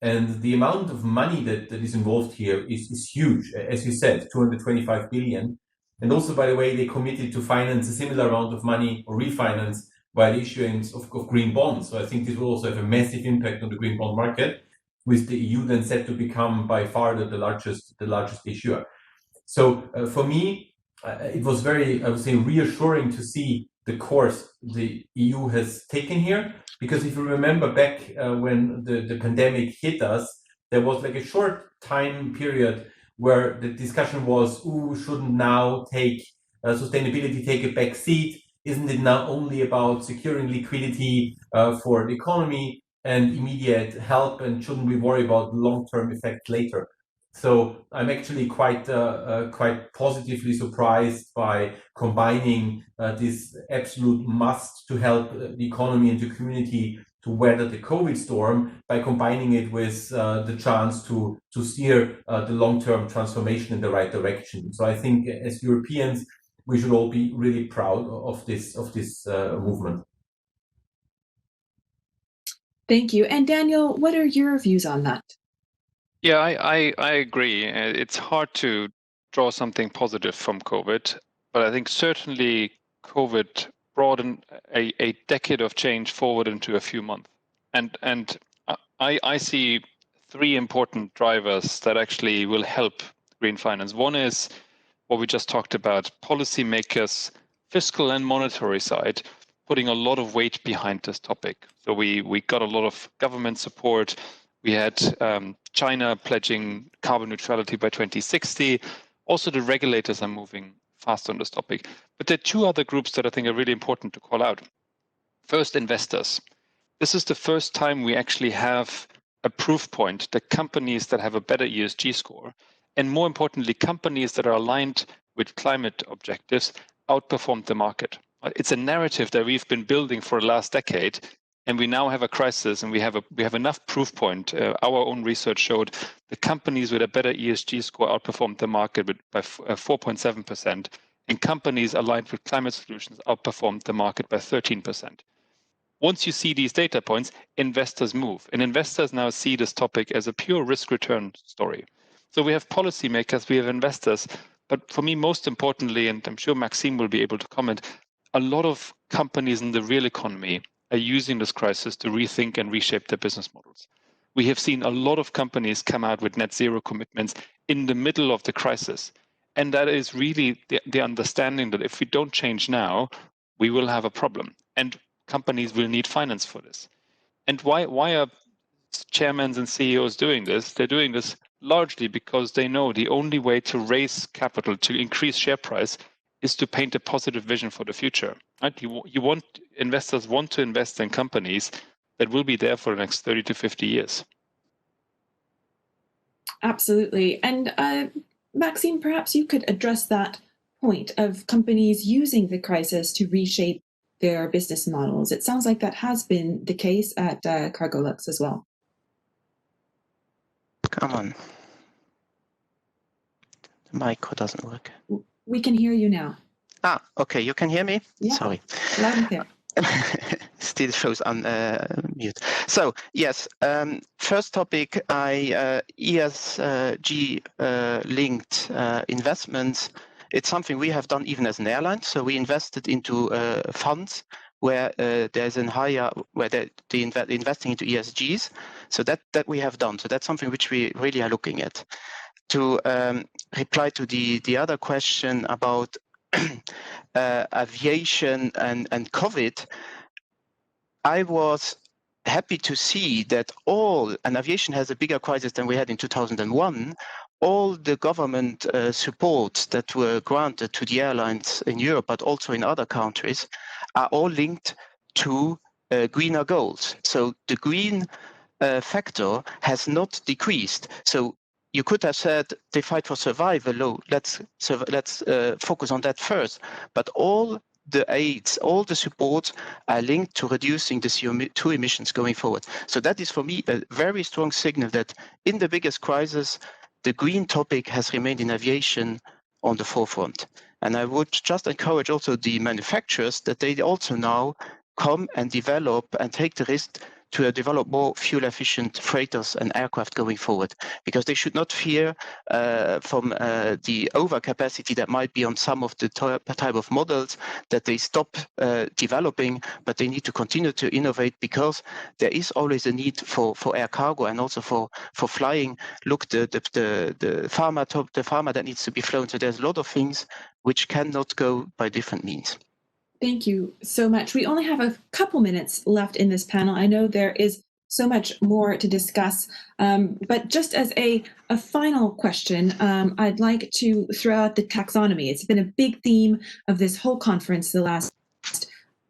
And the amount of money that is involved here is huge. As you said, 225 billion. And also, by the way, they committed to finance a similar amount of money or refinance by the issuance of green bonds. So I think this will also have a massive impact on the green bond market, with the EU then set to become by far the largest issuer. So for me, it was very, I would say, reassuring to see the course the EU has taken here. Because if you remember back when the pandemic hit us, there was like a short time period where the discussion was, shouldn't now sustainability take a back seat? Isn't it now only about securing liquidity for the economy and immediate help, and shouldn't we worry about long-term effect later? So I'm actually quite positively surprised by combining this absolute must to help the economy and the community to weather the COVID storm, by combining it with the chance to steer the long-term transformation in the right direction. So I think as Europeans, we should all be really proud of this movement. Thank you. And Daniel, what are your views on that? Yeah, I agree. It's hard to draw something positive from COVID, but I think certainly COVID brought a decade of change forward into a few months. And I see 3 important drivers that actually will help green finance. One is what we just talked about, policymakers, fiscal and monetary side, putting a lot of weight behind this topic. So we got a lot of government support. We had China pledging carbon neutrality by 2060. Also, the regulators are moving fast on this topic. But there are 2 other groups that I think are really important to call out. First, investors. This is the first time we actually have a proof point that companies that have a better ESG score, and more importantly, companies that are aligned with climate objectives, outperformed the market. It's a narrative that we've been building for the last decade, and we now have a crisis, and we have enough proof point. Our own research showed the companies with a better ESG score outperformed the market by 4.7%. and companies aligned with climate solutions outperformed the market by 13%. Once you see these data points, investors move, and investors now see this topic as a pure risk-return story. So we have policymakers, we have investors, but for me, most importantly, and I'm sure Maxime will be able to comment, a lot of companies in the real economy are using this crisis to rethink and reshape their business models. We have seen a lot of companies come out with net zero commitments in the middle of the crisis. And that is really the understanding that if we don't change now, we will have a problem. And companies will need finance for this. And why are chairmen and CEOs doing this? They're doing this largely because they know the only way to raise capital, to increase share price, is to paint a positive vision for the future. Right? Investors want to invest in companies that will be there for the next 30 to 50 years. Absolutely. And Maxime, perhaps you could address that point of companies using the crisis to reshape their business models. It sounds like that has been the case at Cargolux as well. Come on. The micro doesn't work. We can hear you now. Ah, okay. You can hear me? Yeah. Sorry. Loud and clear. Still shows on mute. So yes, first topic, ESG linked investments. It's something we have done even as an airline. So we invested into funds where there's a higher, where they investing into ESGs. So that we have done. So that's something which we really are looking at. To reply to the other question about aviation and COVID, I was happy to see that and aviation has a bigger crisis than we had in 2001, all the government supports that were granted to the airlines in Europe, but also in other countries, are all linked to greener goals. So the green factor has not decreased. So you could have said they fight for survival. Oh, let's focus on that first. But all the aids, all the supports are linked to reducing the CO2 emissions going forward. So that is for me a very strong signal that in the biggest crisis, the green topic has remained in aviation on the forefront. And I would just encourage also the manufacturers that they also now come and develop and take the risk to develop more fuel-efficient freighters and aircraft going forward, because they should not fear from the overcapacity that might be on some of the type of models that they stop developing, but they need to continue to innovate because there is always a need for air cargo and also for flying. Look, the pharma that needs to be flown. So there's a lot of things which cannot go by different means. Thank you so much. We only have a couple minutes left in this panel. I know there is so much more to discuss, but just as a final question, I'd like to throw out the taxonomy. It's been a big theme of this whole conference the last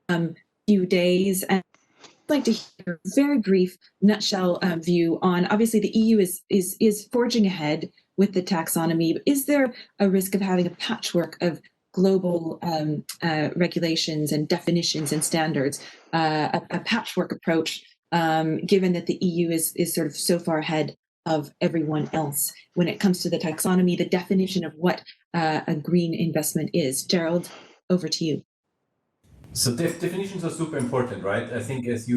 few days, and I'd like to hear a very brief nutshell view on, obviously the EU is forging ahead with the taxonomy. Is there a risk of having a patchwork of global regulations and definitions and standards, a patchwork approach, given that the EU is sort of so far ahead of everyone else when it comes to the taxonomy, the definition of what a green investment is? Gerald, over to you. So definitions are super important, right? I think as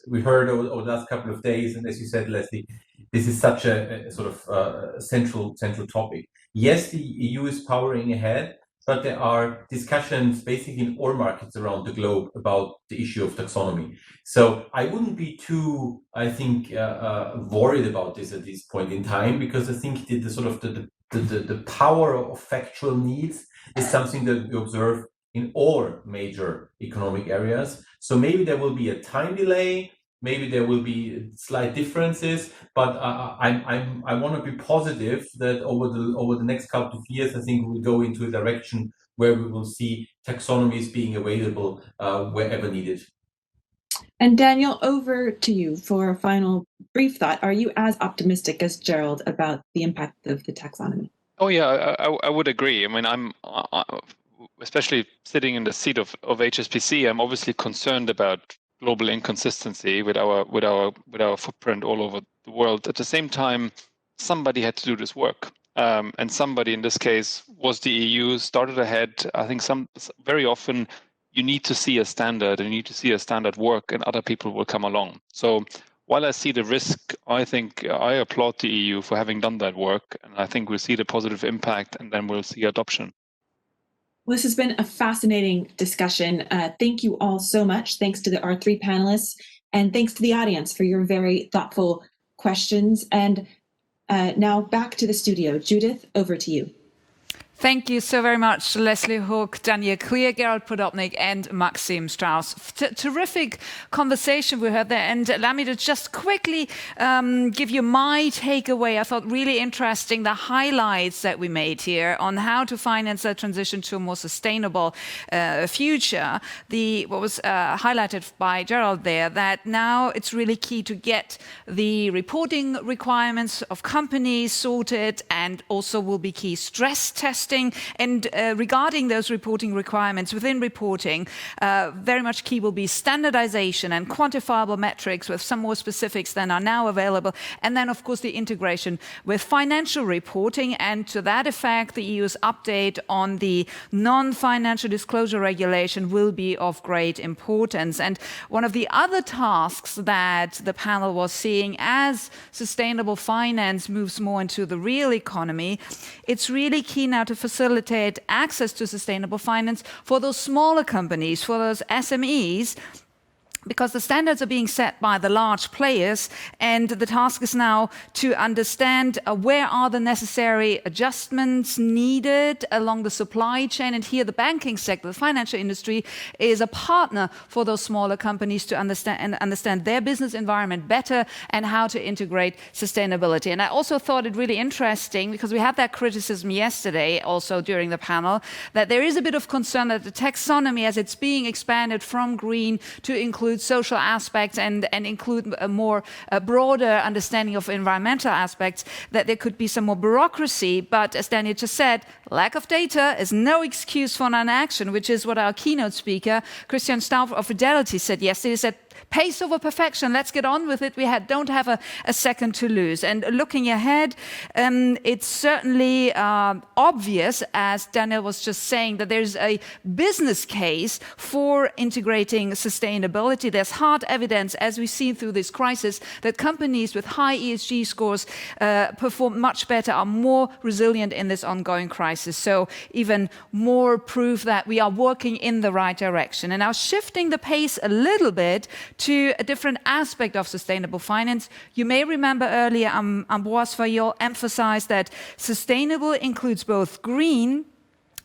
we heard over the last couple of days, and as you said, Leslie, this is such a sort of central topic. Yes, the EU is powering ahead, but there are discussions basically in all markets around the globe about the issue of taxonomy. So I wouldn't be too, I think, worried about this at this point in time, because I think the sort of the power of factual needs is something that we observe in all major economic areas. So maybe there will be a time delay, maybe there will be slight differences, but I want to be positive that over the next couple of years, I think we'll go into a direction where we will see taxonomies being available wherever needed. And Daniel, over to you for a final brief thought. Are you as optimistic as Gerald about the impact of the taxonomy? Oh yeah, I would agree. I mean, I'm especially sitting in the seat of HSBC. I'm obviously concerned about global inconsistency with our footprint all over the world. At the same time, somebody had to do this work, And somebody in this case was the EU, started ahead. I think very often you need to see a standard and you need to see a standard work and other people will come along. So while I see the risk, I think I applaud the EU for having done that work. And I think we'll see the positive impact and then we'll see adoption. Well, this has been a fascinating discussion. Thank you all so much. Thanks to our three panelists, and thanks to the audience for your very thoughtful questions. And now back to the studio. Judith, over to you. Thank you so very much, Leslie Hook, Daniel Klier, Gerald Podobnik, and Maxim Strauss. Terrific conversation we heard there. And allow me to just quickly give you my takeaway. I thought really interesting the highlights that we made here on how to finance a transition to a more sustainable future. What was highlighted by Gerald there, that now it's really key to get the reporting requirements of companies sorted, and also will be key stress testing. And regarding those reporting requirements within reporting, very much key will be standardization and quantifiable metrics with some more specifics than are now available. And then, of course, the integration with financial reporting. And to that effect, the EU's update on the non-financial disclosure regulation will be of great importance. And one of the other tasks that the panel was seeing as sustainable finance moves more into the real economy, it's really key now to facilitate access to sustainable finance for those smaller companies, for those SMEs, because the standards are being set by the large players, and the task is now to understand where are the necessary adjustments needed along the supply chain. And here the banking sector, the financial industry, is a partner for those smaller companies to understand their business environment better and how to integrate sustainability. And I also thought it really interesting, because we had that criticism yesterday also during the panel, that there is a bit of concern that the taxonomy, as it's being expanded from green to include social aspects and include a more broader understanding of environmental aspects, that there could be some more bureaucracy. But as Daniel just said, lack of data is no excuse for non-action, which is what our keynote speaker, Christian Stauf of Fidelity, said yesterday. He said, pace over perfection, let's get on with it. We don't have a second to lose. And looking ahead, it's certainly obvious, as Daniel was just saying, that there's a business case for integrating sustainability. There's hard evidence, as we've seen through this crisis, that companies with high ESG scores perform much better, are more resilient in this ongoing crisis. So even more proof that we are working in the right direction. And now shifting the pace a little bit to a different aspect of sustainable finance. You may remember earlier Ambroise Fayol emphasized that sustainable includes both green,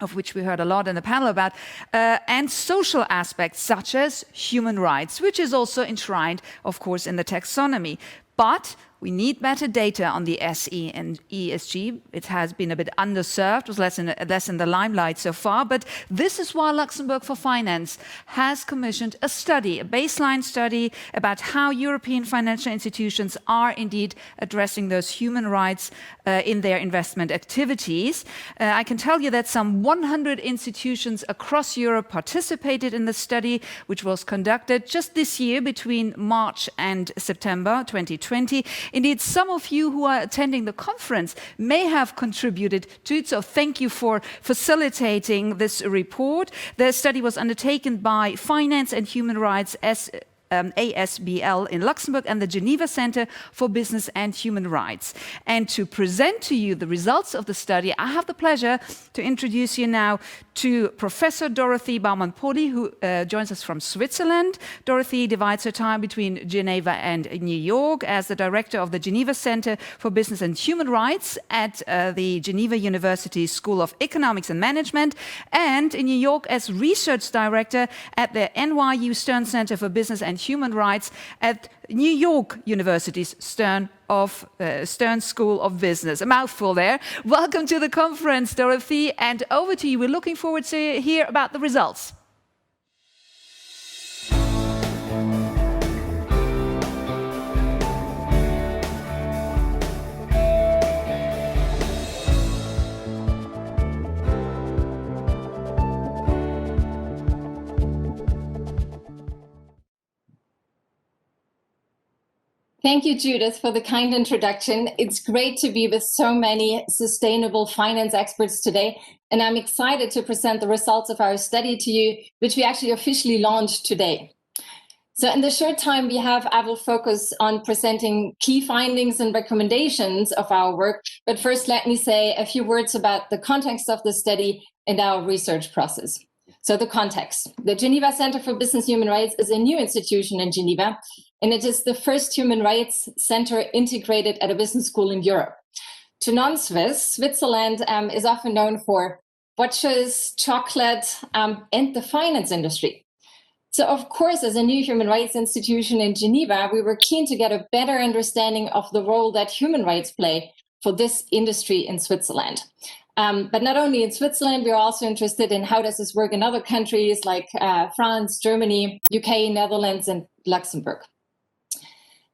of which we heard a lot in the panel about, and social aspects such as human rights, which is also enshrined, of course, in the taxonomy. But we need better data on the SE and ESG. It has been a bit underserved, was less in the limelight so far. But this is why Luxembourg for Finance has commissioned a study, a baseline study about how European financial institutions are indeed addressing those human rights in their investment activities. I can tell you that some 100 institutions across Europe participated in the study, which was conducted just this year between March and September 2020. Indeed, some of you who are attending the conference may have contributed to it, so thank you for facilitating this report. The study was undertaken by Finance and Human Rights ASBL in Luxembourg and the Geneva Center for Business and Human Rights. And to present to you the results of the study, I have the pleasure to introduce you now to Professor Dorothy Baumann-Poli, who joins us from Switzerland. Dorothy divides her time between Geneva and New York as the director of the Geneva Center for Business and Human Rights at the Geneva University School of Economics and Management, and in New York as research director at the NYU Stern Center for Business and Human Rights at New York University's Stern School of Business. A mouthful there. Welcome to the conference, Dorothy, and over to you. We're looking forward to hear about the results. Thank you, Judith, for the kind introduction. It's great to be with so many sustainable finance experts today, and I'm excited to present the results of our study to you, which we actually officially launched today. So in the short time we have, I will focus on presenting key findings and recommendations of our work. But first, let me say a few words about the context of the study and our research process. So the context. The Geneva Center for Business Human Rights is a new institution in Geneva, and it is the first human rights center integrated at a business school in Europe. To non-Swiss, Switzerland is often known for watches, chocolate, and the finance industry. So of course, as a new human rights institution in Geneva, we were keen to get a better understanding of the role that human rights play for this industry in Switzerland. But not only in Switzerland, we're also interested in how does this work in other countries like France, Germany, UK, Netherlands, and Luxembourg.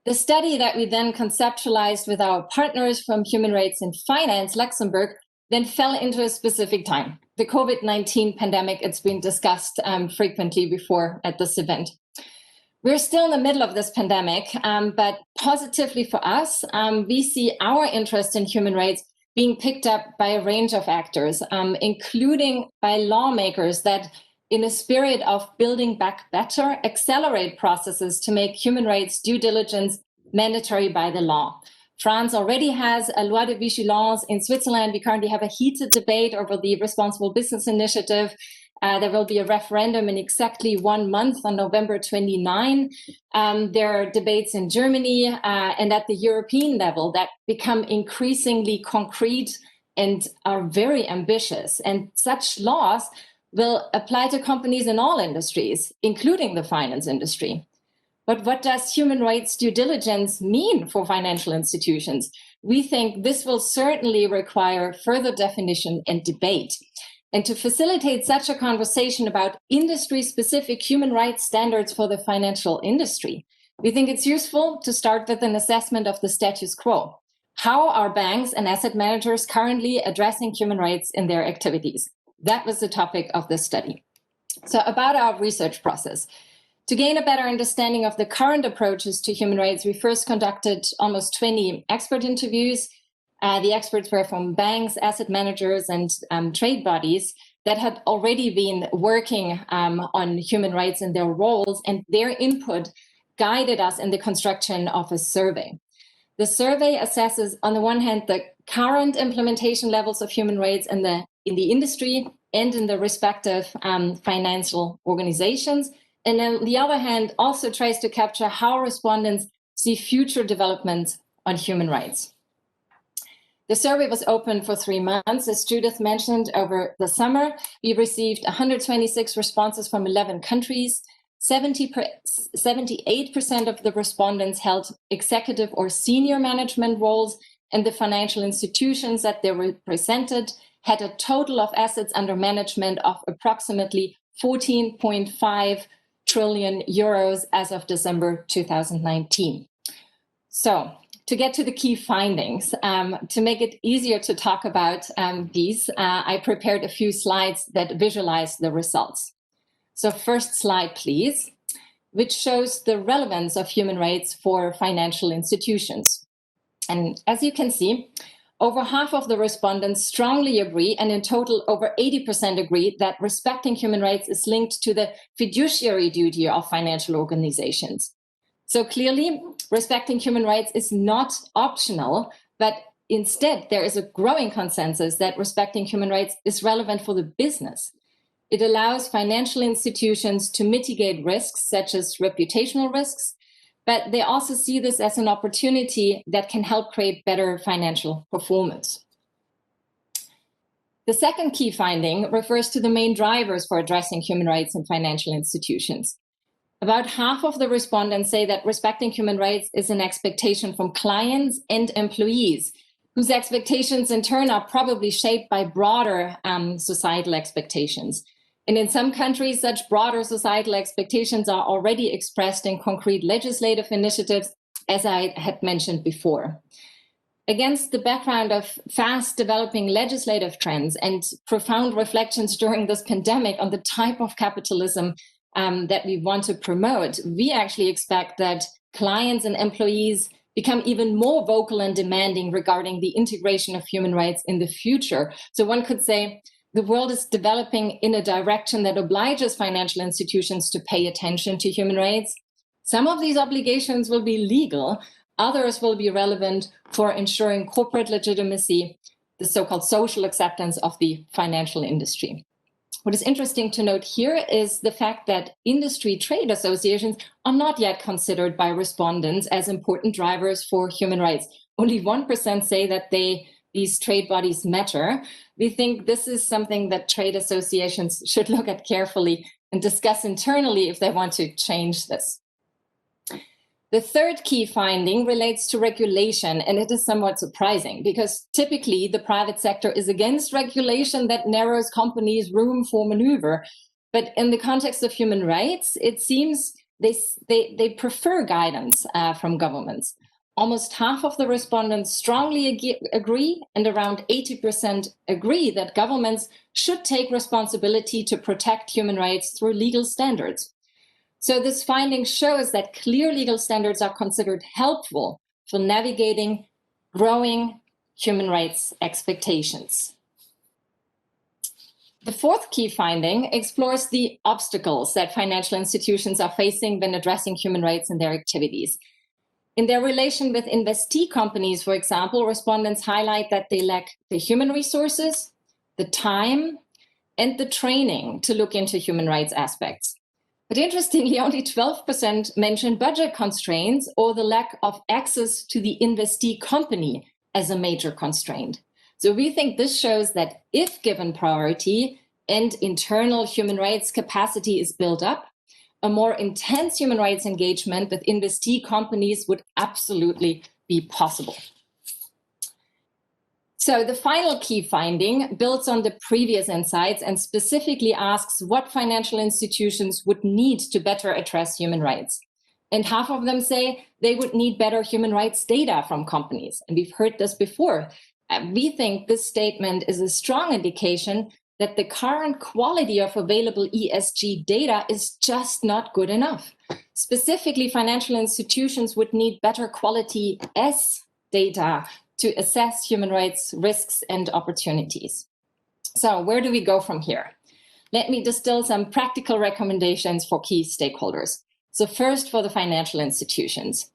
The study that we then conceptualized with our partners from Human Rights in Finance, Luxembourg, then fell into a specific time. The COVID-19 pandemic, it's been discussed frequently before at this event. We're still in the middle of this pandemic, but positively for us, we see our interest in human rights being picked up by a range of actors, including by lawmakers that, in a spirit of building back better, accelerate processes to make human rights due diligence mandatory by the law. France already has a loi de vigilance. In Switzerland, we currently have a heated debate over the Responsible Business Initiative. There will be a referendum in exactly 1 month on November 29. There are debates in Germany and at the European level that become increasingly concrete and are very ambitious. And such laws will apply to companies in all industries, including the finance industry. But what does human rights due diligence mean for financial institutions? We think this will certainly require further definition and debate. And to facilitate such a conversation about industry-specific human rights standards for the financial industry, we think it's useful to start with an assessment of the status quo. How are banks and asset managers currently addressing human rights in their activities? That was the topic of this study. So about our research process. To gain a better understanding of the current approaches to human rights, we first conducted almost 20 expert interviews. The experts were from banks, asset managers, and trade bodies that had already been working on human rights in their roles, and their input guided us in the construction of a survey. The survey assesses, on the one hand, the current implementation levels of human rights in the industry and in the respective financial organizations. And on the other hand, also tries to capture how respondents see future developments on human rights. The survey was open for 3 months. As Judith mentioned, over the summer, we received 126 responses from 11 countries. 78% of the respondents held executive or senior management roles, and the financial institutions that they represented had a total of assets under management of approximately 14.5 trillion euros as of December 2019. So, to get to the key findings, to make it easier to talk about these, I prepared a few slides that visualize the results. So first slide, please, which shows the relevance of human rights for financial institutions. And as you can see, over half of the respondents strongly agree, and in total over 80% agree, that respecting human rights is linked to the fiduciary duty of financial organizations. So clearly, respecting human rights is not optional, but instead there is a growing consensus that respecting human rights is relevant for the business. It allows financial institutions to mitigate risks such as reputational risks, but they also see this as an opportunity that can help create better financial performance. The second key finding refers to the main drivers for addressing human rights in financial institutions. About half of the respondents say that respecting human rights is an expectation from clients and employees, whose expectations in turn are probably shaped by broader societal expectations. And in some countries, such broader societal expectations are already expressed in concrete legislative initiatives, as I had mentioned before. Against the background of fast developing legislative trends and profound reflections during this pandemic on the type of capitalism that we want to promote, we actually expect that clients and employees become even more vocal and demanding regarding the integration of human rights in the future. So one could say the world is developing in a direction that obliges financial institutions to pay attention to human rights. Some of these obligations will be legal, others will be relevant for ensuring corporate legitimacy, the so-called social acceptance of the financial industry. What is interesting to note here is the fact that industry trade associations are not yet considered by respondents as important drivers for human rights. Only 1% say that these trade bodies matter. We think this is something that trade associations should look at carefully and discuss internally if they want to change this. The third key finding relates to regulation, and it is somewhat surprising because typically the private sector is against regulation that narrows companies' room for maneuver. But in the context of human rights, it seems they prefer guidance from governments. Almost half of the respondents strongly agree, and around 80% agree that governments should take responsibility to protect human rights through legal standards. So this finding shows that clear legal standards are considered helpful for navigating growing human rights expectations. The fourth key finding explores the obstacles that financial institutions are facing when addressing human rights in their activities. In their relation with investee companies, for example, respondents highlight that they lack the human resources, the time, and the training to look into human rights aspects. But interestingly, only 12% mention budget constraints or the lack of access to the investee company as a major constraint. So we think this shows that if given priority and internal human rights capacity is built up, a more intense human rights engagement with investee companies would absolutely be possible. So the final key finding builds on the previous insights and specifically asks what financial institutions would need to better address human rights. And half of them say they would need better human rights data from companies. And we've heard this before. We think this statement is a strong indication that the current quality of available ESG data is just not good enough. Specifically, financial institutions would need better quality S data to assess human rights risks and opportunities. So where do we go from here? Let me distill some practical recommendations for key stakeholders. So first, for the financial institutions.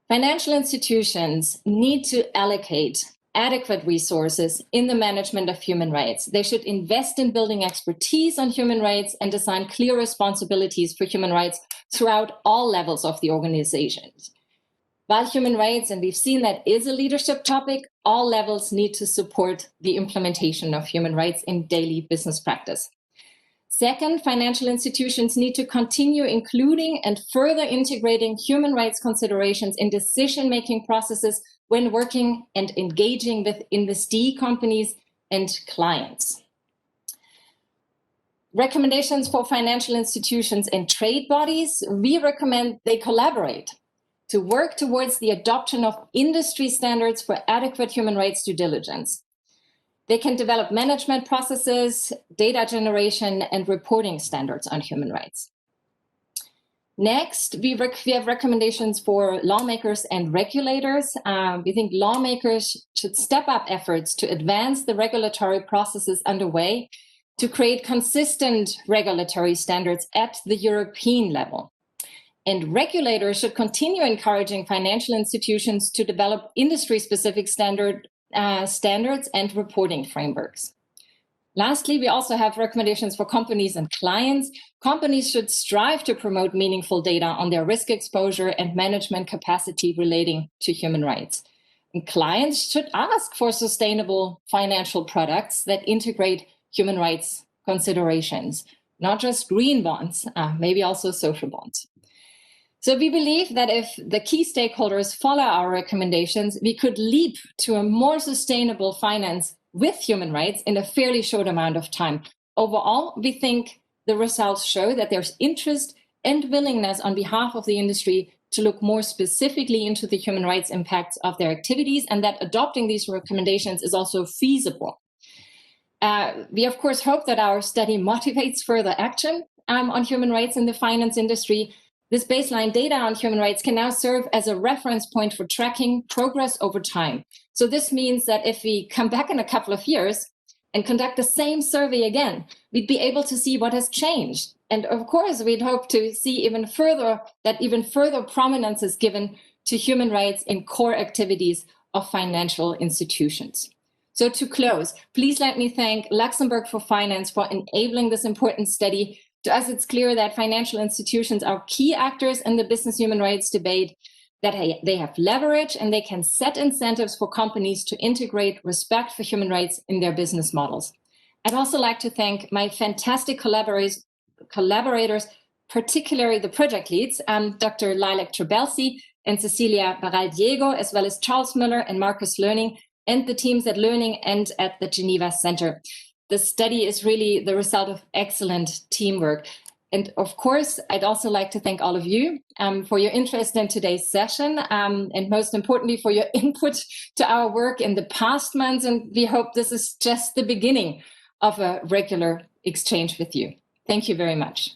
Financial institutions need to allocate adequate resources in the management of human rights. They should invest in building expertise on human rights and assign clear responsibilities for human rights throughout all levels of the organization. While human rights, and we've seen that is a leadership topic, all levels need to support the implementation of human rights in daily business practice. Second, financial institutions need to continue including and further integrating human rights considerations in decision-making processes when working and engaging with investee companies and clients. Recommendations for financial institutions and trade bodies, we recommend they collaborate to work towards the adoption of industry standards for adequate human rights due diligence. They can develop management processes, data generation, and reporting standards on human rights. Next, we have recommendations for lawmakers and regulators. We think lawmakers should step up efforts to advance the regulatory processes underway to create consistent regulatory standards at the European level. And regulators should continue encouraging financial institutions to develop industry-specific standards and reporting frameworks. Lastly, we also have recommendations for companies and clients. Companies should strive to promote meaningful data on their risk exposure and management capacity relating to human rights. And clients should ask for sustainable financial products that integrate human rights considerations, not just green bonds, maybe also social bonds. So we believe that if the key stakeholders follow our recommendations, we could leap to a more sustainable finance with human rights in a fairly short amount of time. Overall, we think the results show that there's interest and willingness on behalf of the industry to look more specifically into the human rights impacts of their activities, and that adopting these recommendations is also feasible. We, of course, hope that our study motivates further action on human rights in the finance industry. This baseline data on human rights can now serve as a reference point for tracking progress over time. So this means that if we come back in a couple of years and conduct the same survey again, we'd be able to see what has changed. And of course, we'd hope to see even further prominence is given to human rights in core activities of financial institutions. So to close, please let me thank Luxembourg for Finance for enabling this important study. To us, it's clear that financial institutions are key actors in the business human rights debate, that they have leverage and they can set incentives for companies to integrate respect for human rights in their business models. I'd also like to thank my fantastic collaborators, particularly the project leads, Dr. Lilac Trebelsi and Cecilia Barral-Diego, as well as Charles Müller and Marcus Learning, and the teams at Learning and at the Geneva Center. The study is really the result of excellent teamwork. And of course, I'd also like to thank all of you for your interest in today's session, and most importantly, for your input to our work in the past months. And we hope this is just the beginning of a regular exchange with you. Thank you very much.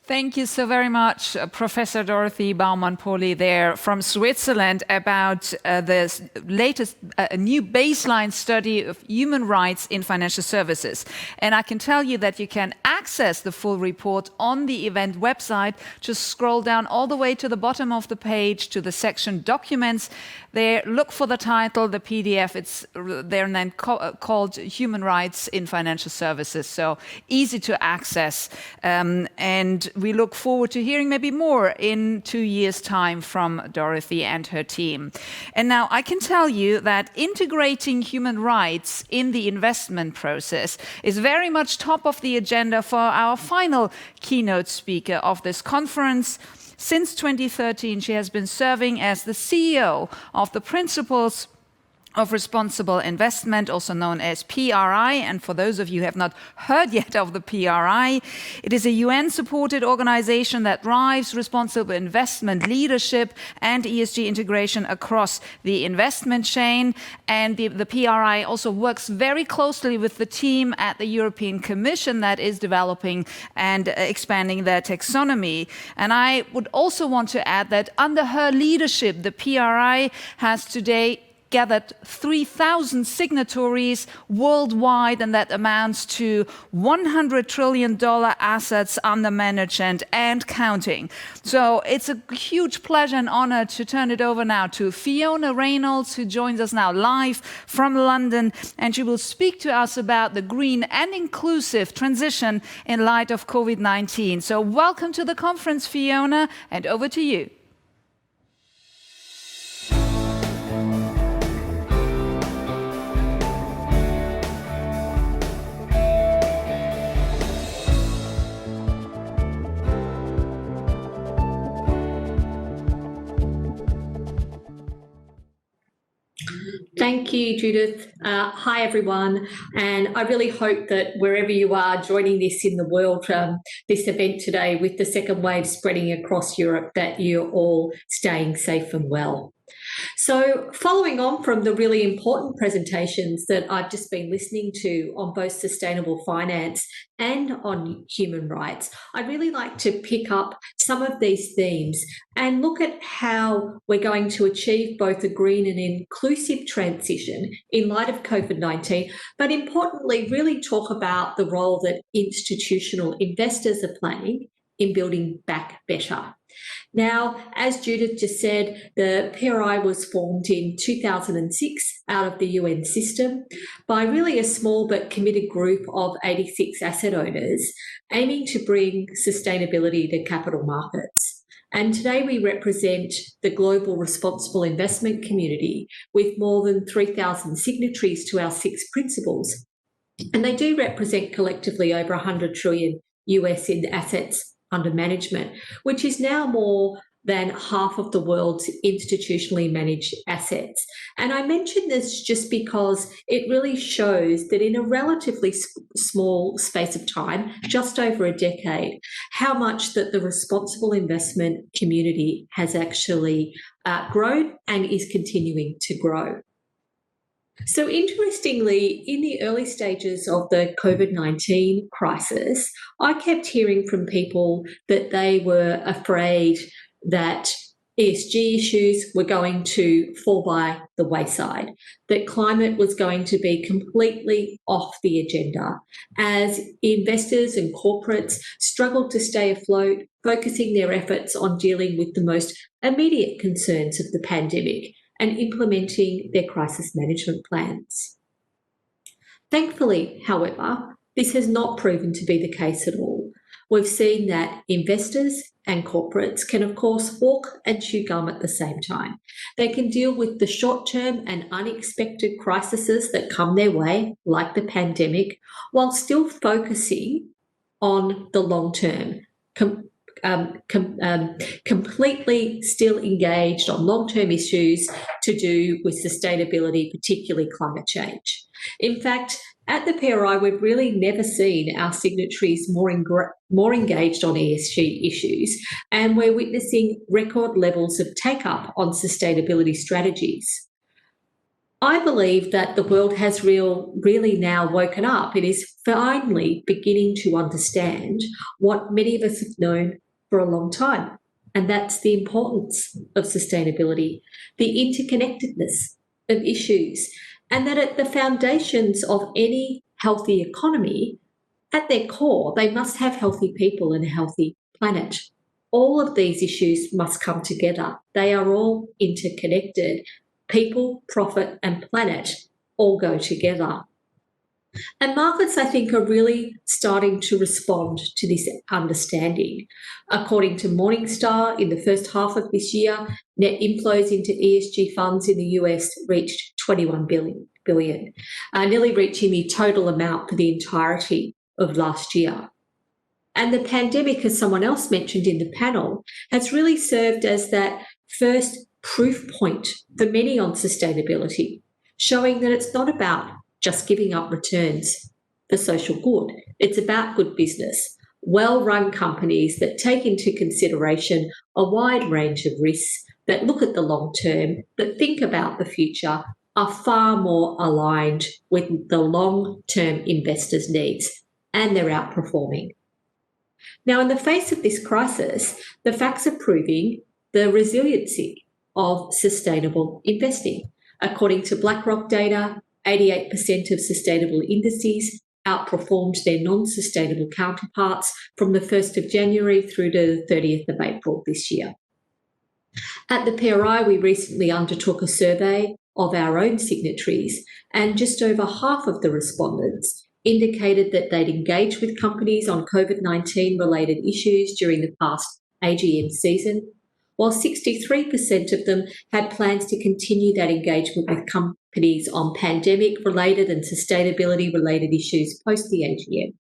Thank you so very much, Professor Dorothy Baumann-Poli there from Switzerland about the latest new baseline study of human rights in financial services. And I can tell you that you can access the full report on the event website. Just scroll down all the way to the bottom of the page to the section Documents. There, look for the title, the PDF. It's they're then called Human Rights in Financial Services. So easy to access. And we look forward to hearing maybe more in 2 years' time from Dorothy and her team. And now I can tell you that integrating human rights in the investment process is very much top of the agenda for our final keynote speaker of this conference. Since 2013, she has been serving as the CEO of the Principles of Responsible Investment, also known as PRI. And for those of you who have not heard yet of the PRI, it is a UN-supported organization that drives responsible investment leadership and ESG integration across the investment chain. And the PRI also works very closely with the team at the European Commission that is developing and expanding their taxonomy. And I would also want to add that under her leadership, the PRI has today gathered 3,000 signatories worldwide, and that amounts to $100 trillion assets under management and counting. So it's a huge pleasure and honor to turn it over now to Fiona Reynolds, who joins us now live from London, and she will speak to us about the green and inclusive transition in light of COVID-19. So welcome to the conference, Fiona, and over to you. Thank you, Judith. Hi, everyone. And I really hope that wherever you are joining this in the world, this event today with the second wave spreading across Europe, that you're all staying safe and well. So following on from the really important presentations that I've just been listening to on both sustainable finance and on human rights, I'd really like to pick up some of these themes and look at how we're going to achieve both a green and inclusive transition in light of COVID-19, but importantly, really talk about the role that institutional investors are playing in building back better. Now, as Judith just said, the PRI was formed in 2006 out of the UN system by really a small but committed group of 86 asset owners aiming to bring sustainability to capital markets. And today we represent the global responsible investment community with more than 3,000 signatories to our 6 principles. And they do represent collectively over 100 trillion US in assets under management, which is now more than half of the world's institutionally managed assets. And I mention this just because it really shows that in a relatively small space of time, just over a decade, how much that the responsible investment community has actually grown and is continuing to grow. So interestingly, in the early stages of the COVID-19 crisis, I kept hearing from people that they were afraid that ESG issues were going to fall by the wayside, that climate was going to be completely off the agenda as investors and corporates struggled to stay afloat, focusing their efforts on dealing with the most immediate concerns of the pandemic and implementing their crisis management plans. Thankfully, however, this has not proven to be the case at all. We've seen that investors and corporates can, of course, walk and chew gum at the same time. They can deal with the short-term and unexpected crises that come their way, like the pandemic, while still focusing on the long term, completely still engaged on long-term issues to do with sustainability, particularly climate change. In fact, at the PRI, we've really never seen our signatories more engaged on ESG issues, and we're witnessing record levels of take-up on sustainability strategies. I believe that the world has really now woken up. It is finally beginning to understand what many of us have known for a long time, and that's the importance of sustainability, the interconnectedness of issues, and that at the foundations of any healthy economy, at their core, they must have healthy people and a healthy planet. All of these issues must come together. They are all interconnected. People, profit, and planet all go together. And markets, I think, are really starting to respond to this understanding. According to Morningstar, in the first half of this year, net inflows into ESG funds in the US reached $21 billion, nearly reaching the total amount for the entirety of last year. And the pandemic, as someone else mentioned in the panel, has really served as that first proof point for many on sustainability, showing that it's not about just giving up returns for social good. It's about good business, well-run companies that take into consideration a wide range of risks, that look at the long term, that think about the future, are far more aligned with the long-term investors' needs, and they're outperforming. Now, in the face of this crisis, the facts are proving the resiliency of sustainable investing. According to BlackRock data, 88% of sustainable indices outperformed their non-sustainable counterparts from the 1st of January through to the 30th of April this year. At the PRI, we recently undertook a survey of our own signatories, and just over half of the respondents indicated that they'd engaged with companies on COVID-19 related issues during the past AGM season, while 63% of them had plans to continue that engagement with companies on pandemic-related and sustainability-related issues post the AGM.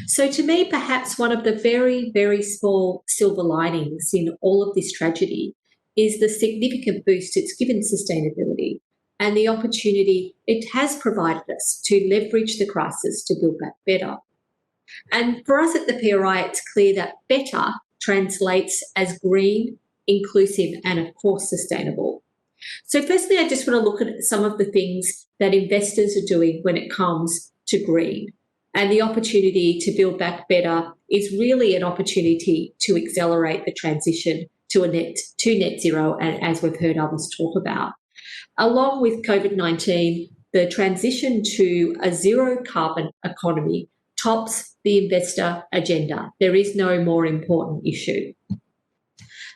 So to me, perhaps one of the very, very small silver linings in all of this tragedy is the significant boost it's given sustainability and the opportunity it has provided us to leverage the crisis to build back better. And for us at the PRI, it's clear that better translates as green, inclusive, and of course sustainable. So firstly, I just want to look at some of the things that investors are doing when it comes to green. And the opportunity to build back better is really an opportunity to accelerate the transition to net zero, and as we've heard others talk about. Along with COVID-19, the transition to a zero carbon economy tops the investor agenda. There is no more important issue.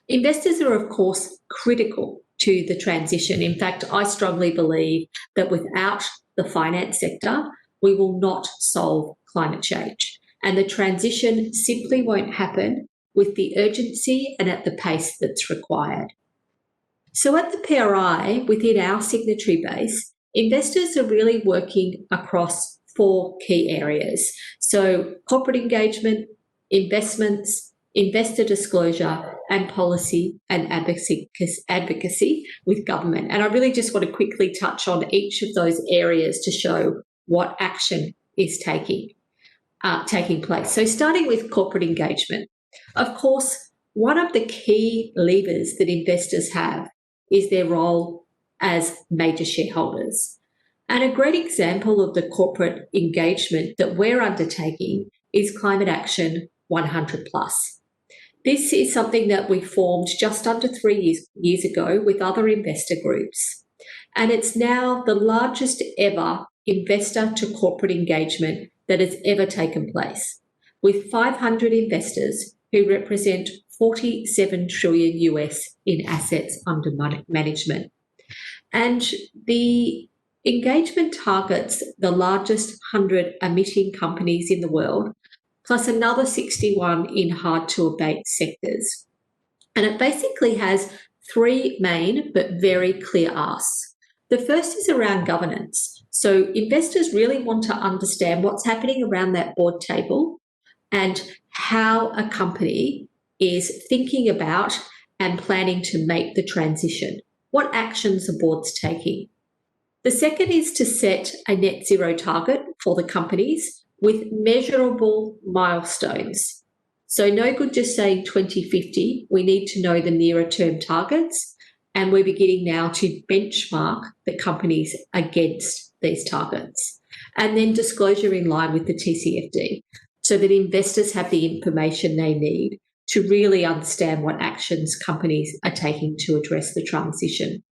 Investors are, of course, critical to the transition. In fact, I strongly believe that without the finance sector, we will not solve climate change. And the transition simply won't happen with the urgency and at the pace that's required. So at the PRI, within our signatory base, investors are really working across 4 key areas. So corporate engagement, investments, investor disclosure, and policy and advocacy with government. And I really just want to quickly touch on each of those areas to show what action is taking place. So starting with corporate engagement. Of course, one of the key levers that investors have is their role as major shareholders. And a great example of the corporate engagement that we're undertaking is Climate Action 100 Plus. This is something that we formed just under 3 years ago with other investor groups. And it's now the largest ever investor to corporate engagement that has ever taken place, with 500 investors who represent 47 trillion US in assets under management. And the engagement targets the largest 100 emitting companies in the world, plus another 61 in hard-to-abate sectors. And it basically has 3 main but very clear asks. The first is around governance. So investors really want to understand what's happening around that board table and how a company is thinking about and planning to make the transition. What actions are boards taking? The second is to set a net zero target for the companies with measurable milestones. So no good just saying 2050, we need to know the nearer term targets, and we're beginning now to benchmark the companies against these targets. And then disclosure in line with the TCFD, so that investors have the information they need to really understand what actions companies are taking to address the transition.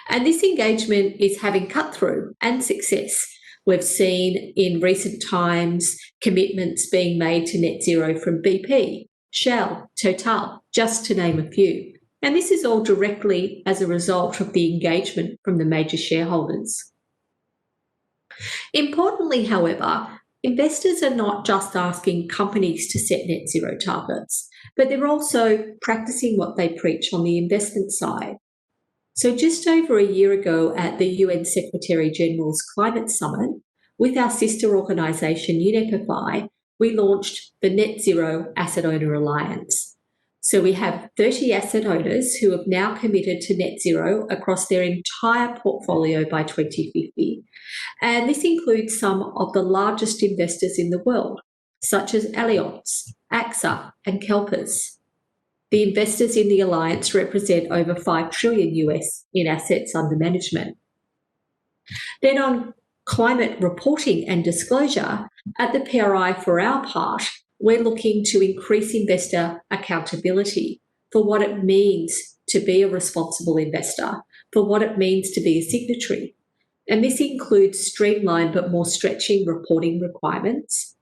And this engagement is having cut through and success. We've seen in recent times commitments being made to net zero from BP, Shell, Total, just to name a few. And this is all directly as a result of the engagement from the major shareholders. Importantly, however, investors are not just asking companies to set net zero targets, but they're also practicing what they preach on the investment side. So just over a year ago at the UN Secretary General's Climate Summit, with our sister organisation UNEPify, we launched the Net Zero Asset Owner Alliance. So we have 30 asset owners who have now committed to net zero across their entire portfolio by 2050. And this includes some of the largest investors in the world, such as Allianz, AXA and Kelpers. The investors in the alliance represent over 5 trillion US in assets under management. Then on climate reporting and disclosure, at the PRI for our part, we're looking to increase investor accountability for what it means to be a responsible investor, for what it means to be a signatory. And this includes streamlined but more stretching reporting requirements.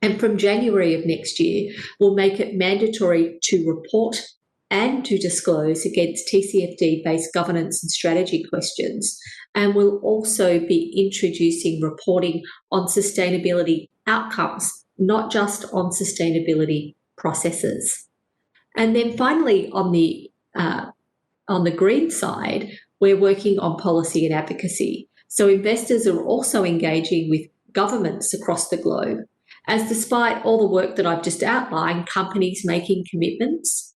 And from January of next year, we'll make it mandatory to report and to disclose against TCFD-based governance and strategy questions. And we'll also be introducing reporting on sustainability outcomes, not just on sustainability processes. And then finally, on the green side, we're working on policy and advocacy. So investors are also engaging with governments across the globe, as despite all the work that I've just outlined, companies making commitments,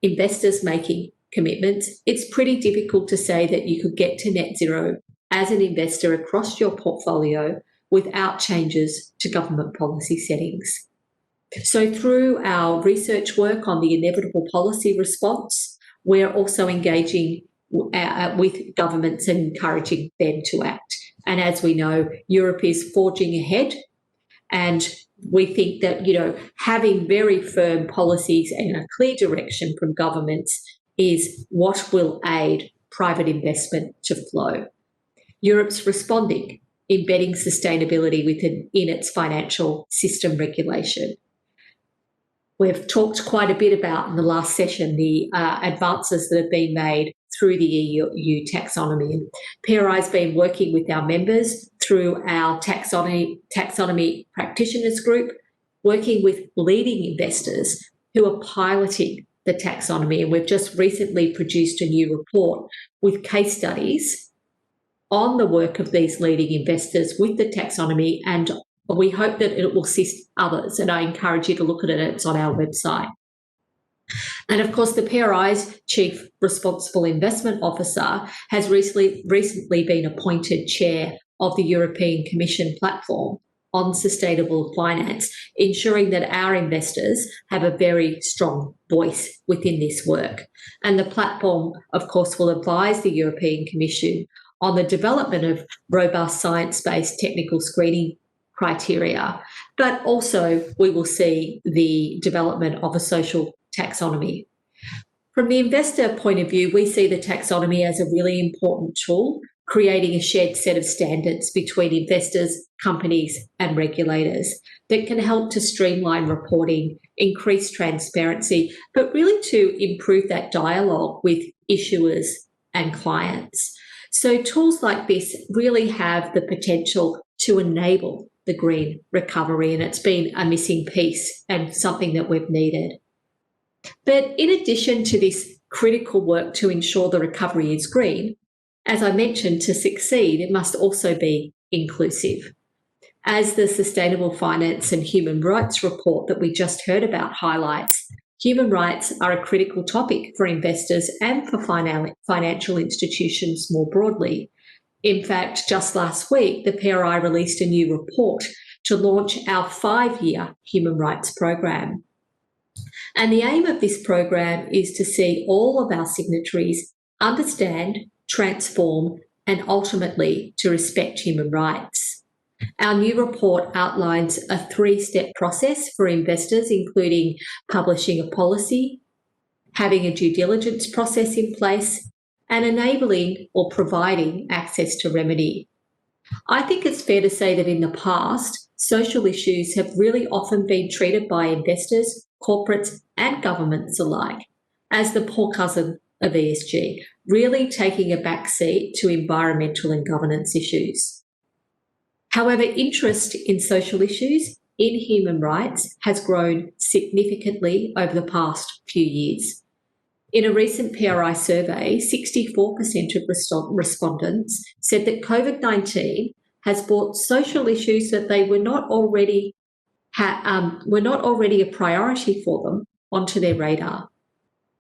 investors making commitments, it's pretty difficult to say that you could get to net zero as an investor across your portfolio without changes to government policy settings. So through our research work on the inevitable policy response, we're also engaging with governments and encouraging them to act. And as we know, Europe is forging ahead. And we think that, having very firm policies and a clear direction from governments is what will aid private investment to flow. Europe's responding, embedding sustainability in its financial system regulation. We've talked quite a bit about in the last session the advances that have been made through the EU taxonomy. And PRI has been working with our members through our taxonomy practitioners group, working with leading investors who are piloting the taxonomy. And we've just recently produced a new report with case studies on the work of these leading investors with the taxonomy, and we hope that it will assist others. And I encourage you to look at it. It's on our website. And of course, the PRI's Chief Responsible Investment Officer has recently been appointed chair of the European Commission platform on sustainable finance, ensuring that our investors have a very strong voice within this work. And the platform, of course, will advise the European Commission on the development of robust science-based technical screening criteria, but also we will see the development of a social taxonomy. From the investor point of view, we see the taxonomy as a really important tool, creating a shared set of standards between investors, companies, and regulators that can help to streamline reporting, increase transparency, but really to improve that dialogue with issuers and clients. So tools like this really have the potential to enable the green recovery, and it's been a missing piece and something that we've needed. But in addition to this critical work to ensure the recovery is green, as I mentioned, to succeed, it must also be inclusive. As the Sustainable Finance and Human Rights report that we just heard about highlights, human rights are a critical topic for investors and for financial institutions more broadly. In fact, just last week, the PRI released a new report to launch our 5-year human rights program. And the aim of this program is to see all of our signatories understand, transform, and ultimately to respect human rights. Our new report outlines a 3-step process for investors, including publishing a policy, having a due diligence process in place, and enabling or providing access to remedy. I think it's fair to say that in the past, social issues have really often been treated by investors, corporates, and governments alike as the poor cousin of ESG, really taking a back seat to environmental and governance issues. However, interest in social issues, in human rights, has grown significantly over the past few years. In a recent PRI survey, 64% of respondents said that COVID-19 has brought social issues that they were not already a priority for them onto their radar.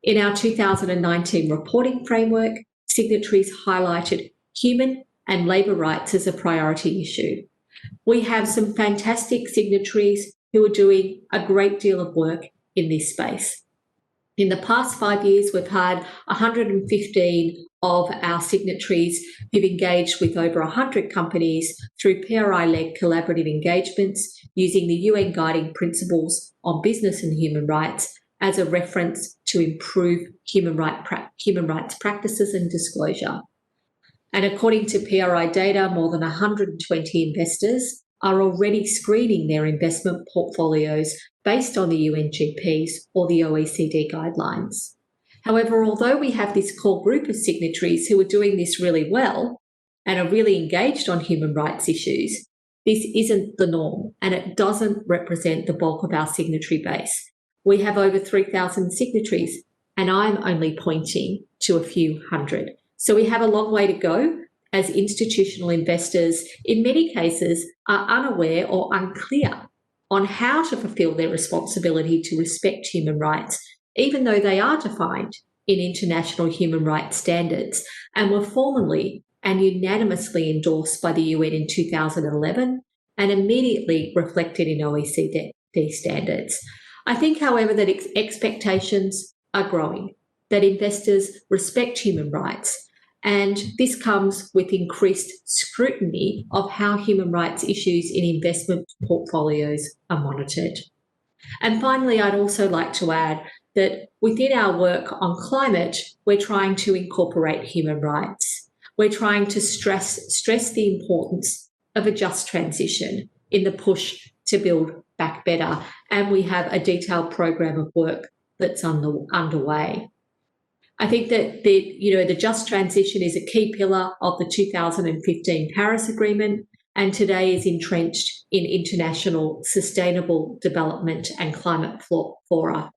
In our 2019 reporting framework, signatories highlighted human and labour rights as a priority issue. We have some fantastic signatories who are doing a great deal of work in this space. In the past 5 years, we've had 115 of our signatories who've engaged with over 100 companies through PRI-led collaborative engagements using the UN Guiding Principles on Business and Human Rights as a reference to improve human rights practices and disclosure. And according to PRI data, more than 120 investors are already screening their investment portfolios based on the UNGPs or the OECD guidelines. However, although we have this core group of signatories who are doing this really well and are really engaged on human rights issues, this isn't the norm and it doesn't represent the bulk of our signatory base. We have over 3,000 signatories and I'm only pointing to a few hundred. So we have a long way to go as institutional investors, in many cases, are unaware or unclear on how to fulfil their responsibility to respect human rights, even though they are defined in international human rights standards and were formally and unanimously endorsed by the UN in 2011 and immediately reflected in OECD standards. I think, however, that expectations are growing, that investors respect human rights, and this comes with increased scrutiny of how human rights issues in investment portfolios are monitored. And finally, I'd also like to add that within our work on climate, we're trying to incorporate human rights. We're trying to stress the importance of a just transition in the push to build back better. And we have a detailed program of work that's underway. I think that the just transition is a key pillar of the 2015 Paris Agreement and today is entrenched in international sustainable development and climate fora.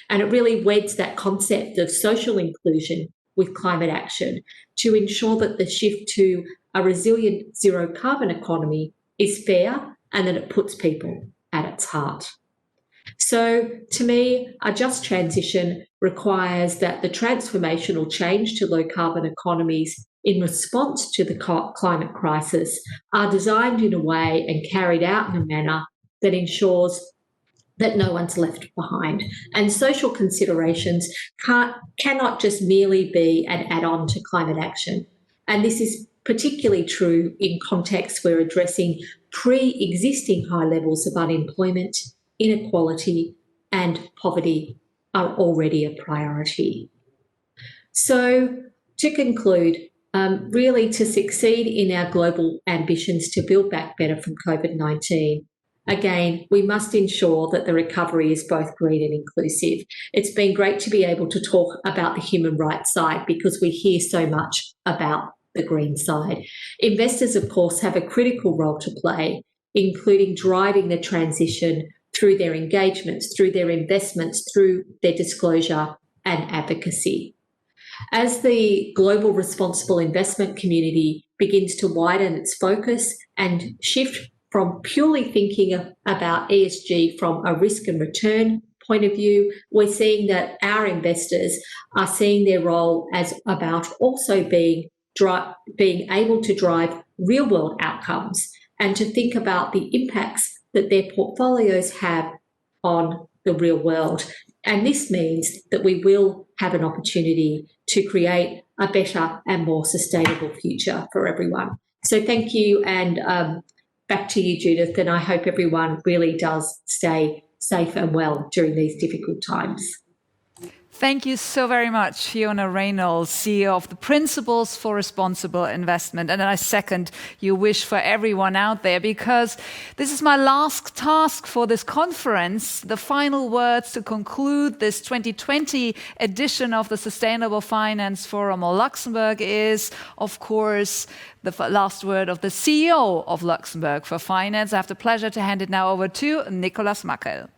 And it really weds that concept of social inclusion with climate action to ensure that the shift to a resilient zero carbon economy is fair and that it puts people at its heart. So to me, a just transition requires that the transformational change to low carbon economies in response to the climate crisis are designed in a way and carried out in a manner that ensures that no one's left behind. And social considerations cannot just merely be an add-on to climate action. And this is particularly true in contexts where addressing pre-existing high levels of unemployment, inequality, and poverty are already a priority. So, to conclude, really to succeed in our global ambitions to build back better from COVID-19, again, we must ensure that the recovery is both green and inclusive. It's been great to be able to talk about the human rights side because we hear so much about the green side. Investors, of course, have a critical role to play, including driving the transition through their engagements, through their investments, through their disclosure and advocacy. As the global responsible investment community begins to widen its focus and shift from purely thinking about ESG from a risk and return point of view, we're seeing that our investors are seeing their role as about also being able to drive real-world outcomes and to think about the impacts that their portfolios have on the real world. And this means that we will have an opportunity to create a better and more sustainable future for everyone. So thank you, and back to you, Judith, and I hope everyone really does stay safe and well during these difficult times. Thank you so very much, Fiona Reynolds, CEO of the Principles for Responsible Investment. And I second your wish for everyone out there, because this is my last task for this conference. The final words to conclude this 2020 edition of the Sustainable Finance Forum of Luxembourg is, of course, the last word of the CEO of Luxembourg for Finance. I have the pleasure to hand it now over to Nicolas Mackel.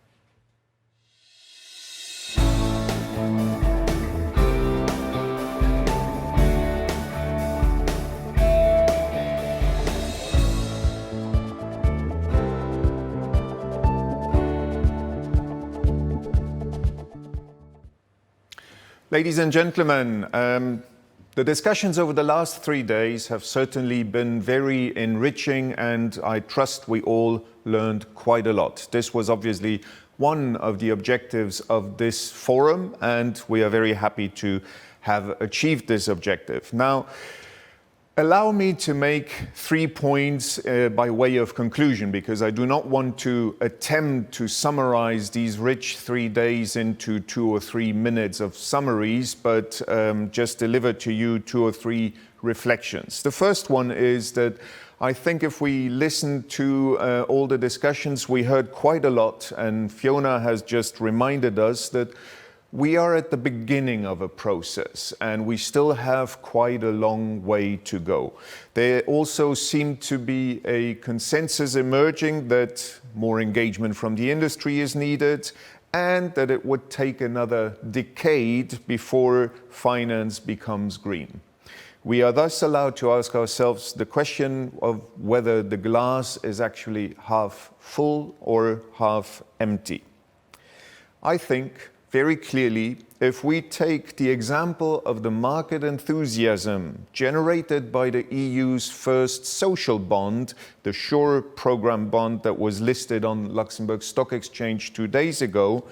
Ladies and gentlemen, the discussions over the last 3 days have certainly been very enriching, and I trust we all learned quite a lot. This was obviously one of the objectives of this forum, and we are very happy to have achieved this objective. Now, allow me to make 3 points by way of conclusion, because I do not want to attempt to summarize these rich 3 days into 2 or 3 minutes of summaries, but just deliver to you 2 or 3 reflections. The first one is that I think if we listen to all the discussions, we heard quite a lot, and Fiona has just reminded us that we are at the beginning of a process, and we still have quite a long way to go. There also seemed to be a consensus emerging that more engagement from the industry is needed, and that it would take another decade before finance becomes green. We are thus allowed to ask ourselves the question of whether the glass is actually half full or half empty. I think very clearly, if we take the example of the market enthusiasm generated by the EU's first social bond, the SURE program bond that was listed on Luxembourg Stock Exchange 2 days ago,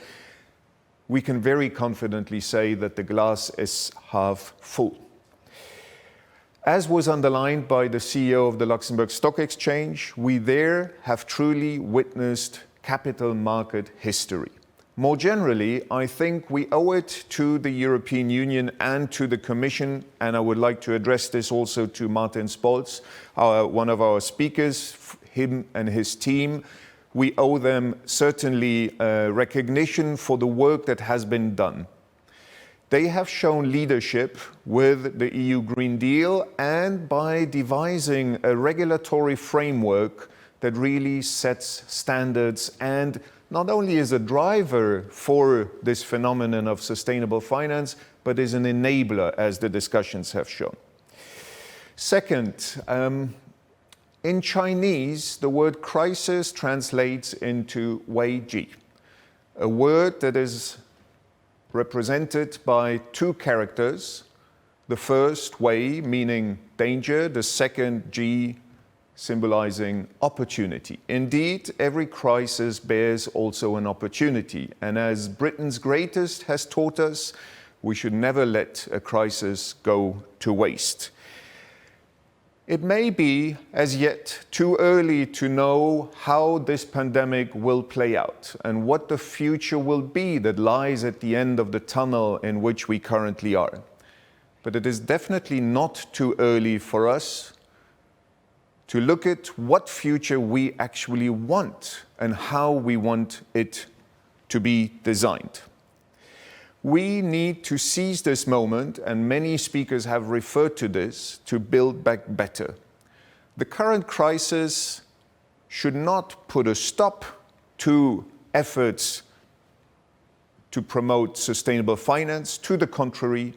we can very confidently say that the glass is half full. As was underlined by the CEO of the Luxembourg Stock Exchange, we there have truly witnessed capital market history. More generally, I think we owe it to the European Union and to the Commission, and I would like to address this also to Martin Spolz, one of our speakers, him and his team. We owe them certainly recognition for the work that has been done. They have shown leadership with the EU Green Deal and by devising a regulatory framework that really sets standards and not only is a driver for this phenomenon of sustainable finance, but is an enabler, as the discussions have shown. Second, in Chinese, the word crisis translates into wei ji, a word that is represented by 2 characters. The first, wei, meaning danger, the second, ji, symbolizing opportunity. Indeed, every crisis bears also an opportunity. And as Britain's greatest has taught us, we should never let a crisis go to waste. It may be as yet too early to know how this pandemic will play out and what the future will be that lies at the end of the tunnel in which we currently are. But it is definitely not too early for us to look at what future we actually want and how we want it to be designed. We need to seize this moment, and many speakers have referred to this, to build back better. The current crisis should not put a stop to efforts to promote sustainable finance. To the contrary,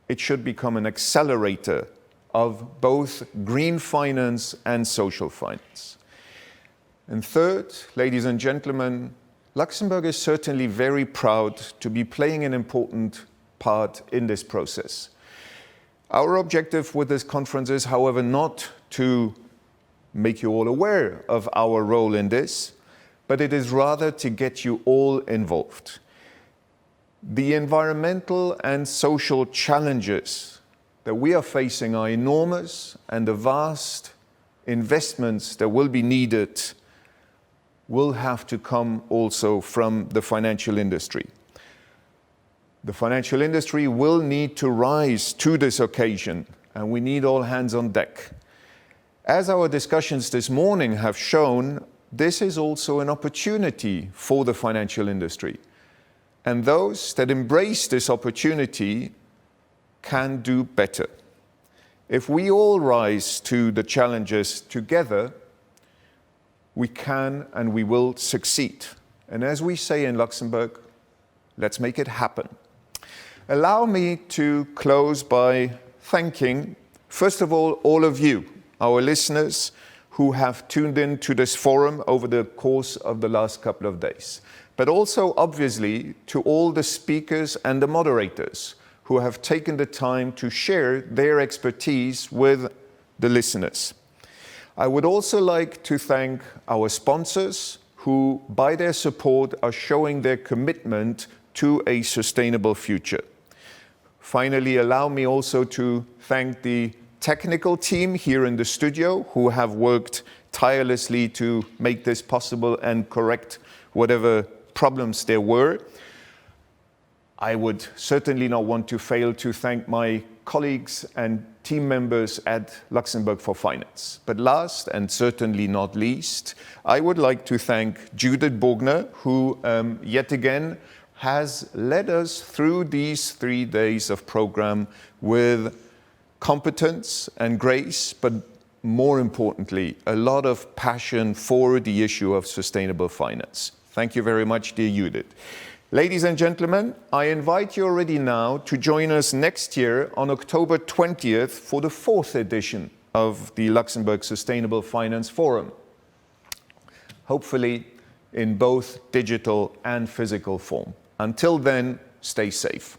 it should become an accelerator of both green finance and social finance. And third, ladies and gentlemen, Luxembourg is certainly very proud to be playing an important part in this process. Our objective with this conference is, however, not to make you all aware of our role in this, but it is rather to get you all involved. The environmental and social challenges that we are facing are enormous, and the vast investments that will be needed will have to come also from the financial industry. The financial industry will need to rise to this occasion, and we need all hands on deck. As our discussions this morning have shown, this is also an opportunity for the financial industry. And those that embrace this opportunity can do better. If we all rise to the challenges together, we can and we will succeed. And as we say in Luxembourg, let's make it happen. Allow me to close by thanking, first of all of you, our listeners, who have tuned in to this forum over the course of the last couple of days. But also, obviously, to all the speakers and the moderators who have taken the time to share their expertise with the listeners. I would also like to thank our sponsors who, by their support, are showing their commitment to a sustainable future. Finally, allow me also to thank the technical team here in the studio who have worked tirelessly to make this possible and correct whatever problems there were. I would certainly not want to fail to thank my colleagues and team members at Luxembourg for Finance. But last and certainly not least, I would like to thank Judith Bogner, who yet again has led us through these 3 days of program with competence and grace, but more importantly, a lot of passion for the issue of sustainable finance. Thank you very much, dear Judith. Ladies and gentlemen, I invite you already now to join us next year on October 20th for the 4th edition of the Luxembourg Sustainable Finance Forum, hopefully in both digital and physical form. Until then, stay safe.